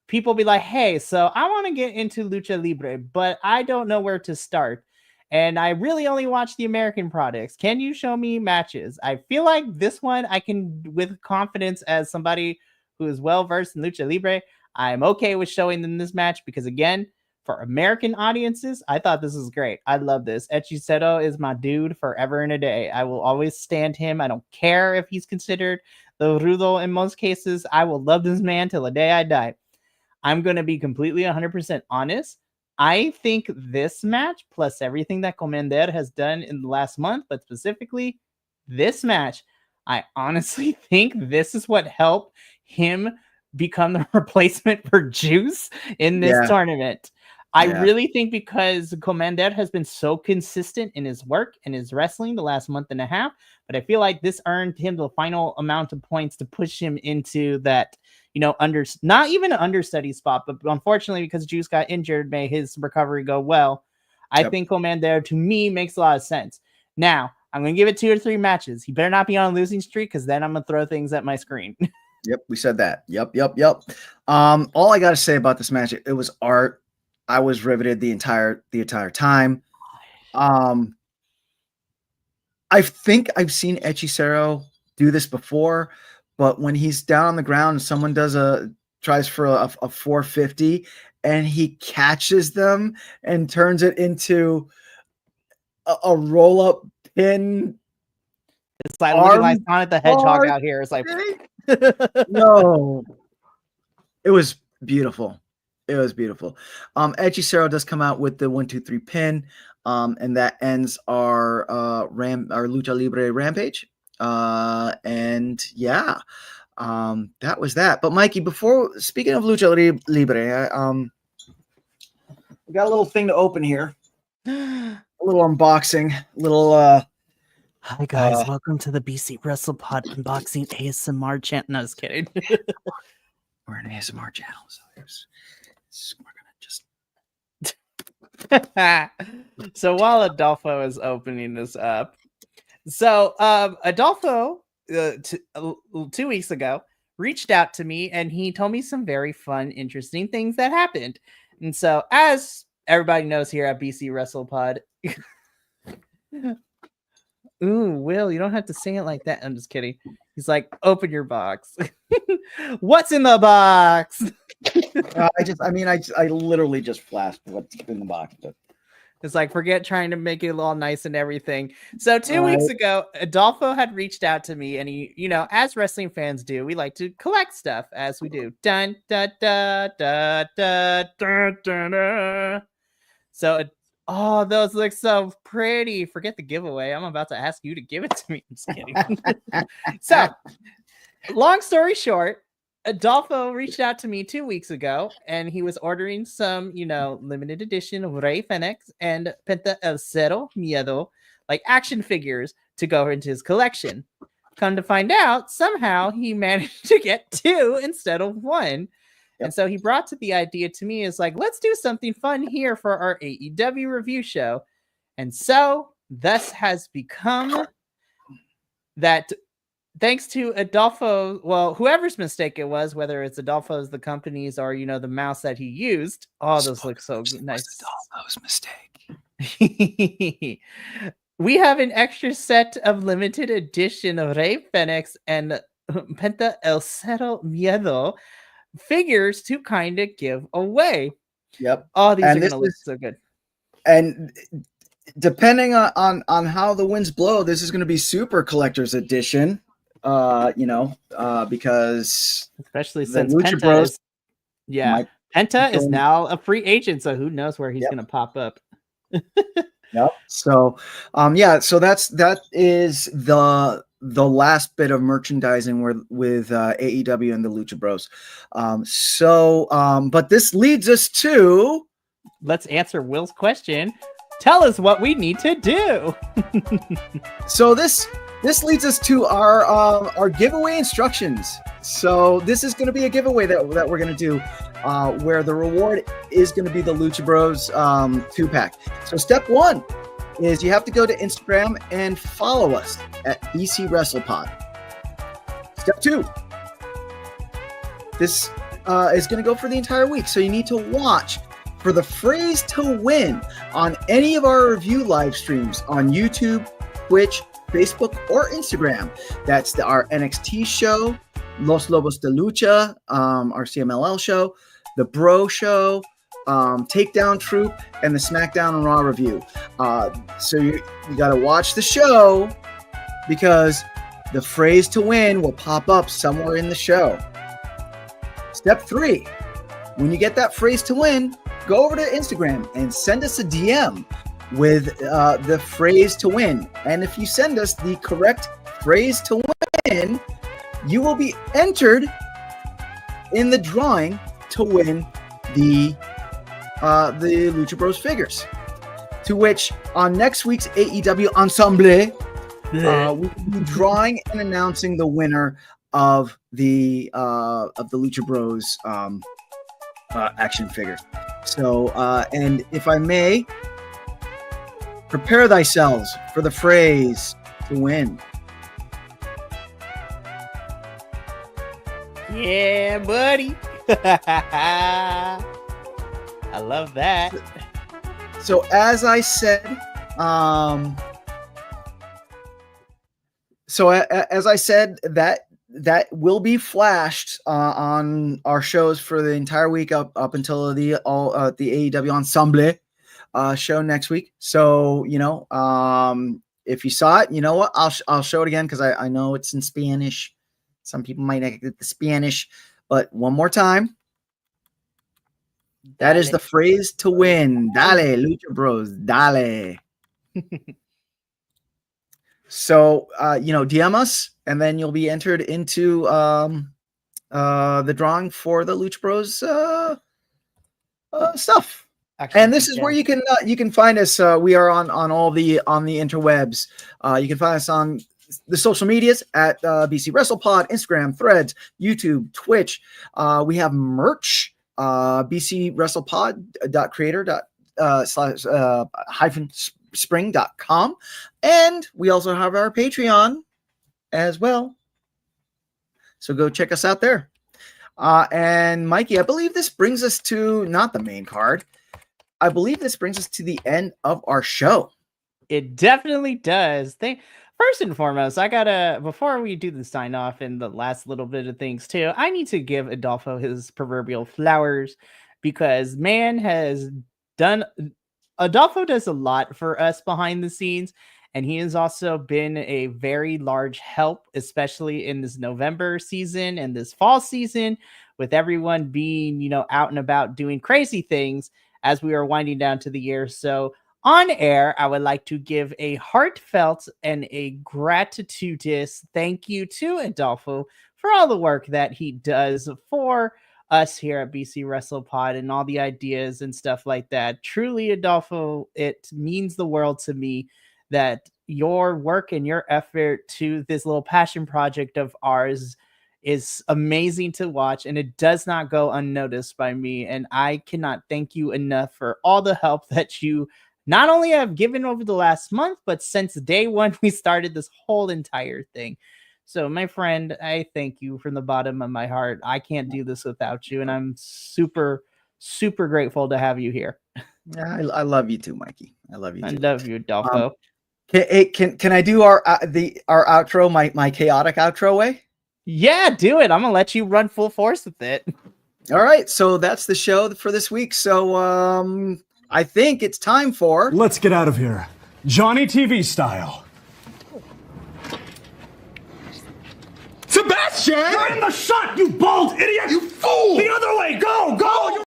People be like, "Hey, so I want to get into lucha libre, but I don't know where to start." And I really only watch the American products. Can you show me matches? I feel like this one I can, with confidence, as somebody who is well versed in lucha libre, I'm okay with showing them this match because, again, for American audiences, I thought this was great. I love this. Hechicero is my dude forever and a day. I will always stand him. I don't care if he's considered the rudo in most cases. I will love this man till the day I die. I'm going to be completely 100% honest. I think this match, plus everything that Commander has done in the last month, but specifically this match, I honestly think this is what helped him become the replacement for Juice in this Yeah, tournament. I yeah. really think because Commander has been so consistent in his work and his wrestling the last month and a half, but I feel like this earned him the final amount of points to push him into that, not even an understudy spot, but unfortunately, because Juice got injured, may his recovery go well. I Yep. think Commander, to me, makes a lot of sense. Now, I'm going to give it 2 or 3 matches. He better not be on a losing streak because then I'm going to throw things at my screen. Yep, we said that. Yep. All I got to say about this match, it was art. I was riveted the entire time. I think I've seen Hechicero do this before, but when he's down on the ground and someone tries for a 450 and he catches them and turns it into a roll up pin. It's like looking like Sonic the Hedgehog out here. It's like, no, it was beautiful. Hechicero does come out with the 1-2-3 pin, and that ends our Lucha Libre Rampage. And yeah, that was that. But Mikey, speaking of Lucha Libre, we got a little thing to open here. A little unboxing, hi guys, welcome to the BC Wrestle Pod unboxing ASMR channel. No, just kidding. We're an ASMR channel, so we're gonna just. So while Adolfo is opening this up, so Adolfo 2 weeks ago reached out to me and he told me some very fun, interesting things that happened. And so, as everybody knows here at BC Wrestle Pod. Ooh, Will, you don't have to sing it like that. I'm just kidding. He's like, open your box. What's in the box? I literally just flashed what's in the box. But it's like, forget trying to make it all nice and everything. So 2 weeks ago, Adolfo had reached out to me and he, as wrestling fans do, we like to collect stuff as we do. Dun, da, da, da, da, da, da, da. So oh, those look so pretty. Forget the giveaway. I'm about to ask you to give it to me. I'm just kidding. So, long story short, Adolfo reached out to me 2 weeks ago, and he was ordering some, limited edition of Rey Fenix and Penta El Cero Miedo, like action figures, to go into his collection. Come to find out, somehow he managed to get 2 instead of 1. Yep. And so he brought the idea to me is like, let's do something fun here for our AEW review show. And so thus has become that thanks to Adolfo, well, whoever's mistake it was, whether it's Adolfo's, the company's, or, the mouse that he used. Oh, those look so nice. Adolfo's mistake. We have an extra set of limited edition of Rey Fenix and Penta El Cero Miedo figures to kind of give away. Yep. Oh, these are gonna look so good. And depending on how the winds blow, this is going to be super collector's edition. Because especially the since Lucha Penta Bros is, Penta is going- now a free agent, so who knows where he's Yep. going to pop up. Yep. So, so that is the last bit of merchandising with AEW and the Lucha Bros. But this leads us to, let's answer Will's question. Tell us what we need to do. So this leads us to our giveaway instructions. So this is going to be a giveaway that we're going to do, where the reward is going to be the Lucha Bros 2-pack. So step 1 is you have to go to Instagram and follow us at BC WrestlePod. Step 2, this is going to go for the entire week. So you need to watch for the phrase to win on any of our review live streams on YouTube, Twitch, Facebook, or Instagram. That's our NXT show, Los Lobos de Lucha, our CMLL show, the Bro show, Takedown Troop, and the SmackDown and Raw review. So you got to watch the show, because the phrase to win will pop up somewhere in the show. Step 3, when you get that phrase to win, go over to Instagram and send us a DM with the phrase to win. And if you send us the correct phrase to win, you will be entered in the drawing to win the Lucha Bros figures. To which, on next week's AEW Ensemble, we will be drawing and announcing the winner of the Lucha Bros action figures. So, and if I may, prepare thyselves for the phrase to win. Yeah, buddy. I love that. So as I said, that will be flashed on our shows for the entire week up until the AEW Ensemble show next week. So if you saw it, you know what? I'll show it again, because I know it's in Spanish. Some people might not get the Spanish, but one more time. That is the phrase to win. Dale, Lucha Bros. Dale. So, DM us, and then you'll be entered into the drawing for the Lucha Bros stuff. Actually, and this is where you can find us. We are on all the interwebs. You can find us on the social medias at BC WrestlePod, Instagram, Threads, YouTube, Twitch. We have merch. bcwrestlepod.creator./spring.com, and we also have our Patreon as well, so go check us out there. And Mikey, I believe this brings us to not the main card. I believe this brings us to the end of our show. It definitely does. First and foremost, before we do the sign off and the last little bit of things too, I need to give Adolfo his proverbial flowers, because Adolfo does a lot for us behind the scenes, and he has also been a very large help, especially in this November season and this fall season, with everyone being, out and about doing crazy things as we are winding down to the year. So on air, I would like to give a heartfelt and a gratuitous thank you to Adolfo for all the work that he does for us here at BC WrestlePod and all the ideas and stuff like that. Truly, Adolfo, it means the world to me that your work and your effort to this little passion project of ours is amazing to watch, and it does not go unnoticed by me. And I cannot thank you enough for all the help that you not only have given over the last month, but since day one we started this whole entire thing. So, my friend, I thank you from the bottom of my heart. I can't do this without you, and I'm super, super grateful to have you here. Yeah, I love you too, Mikey. I love you too. I love you, Adolfo. Can I do our outro, my chaotic outro way? Yeah, do it. I'm gonna let you run full force with it. All right, so that's the show for this week. So I think it's time for... Let's get out of here. Johnny TV style. Sebastian! You're in the shot, you bald idiot! You fool! The other way! Go! Go!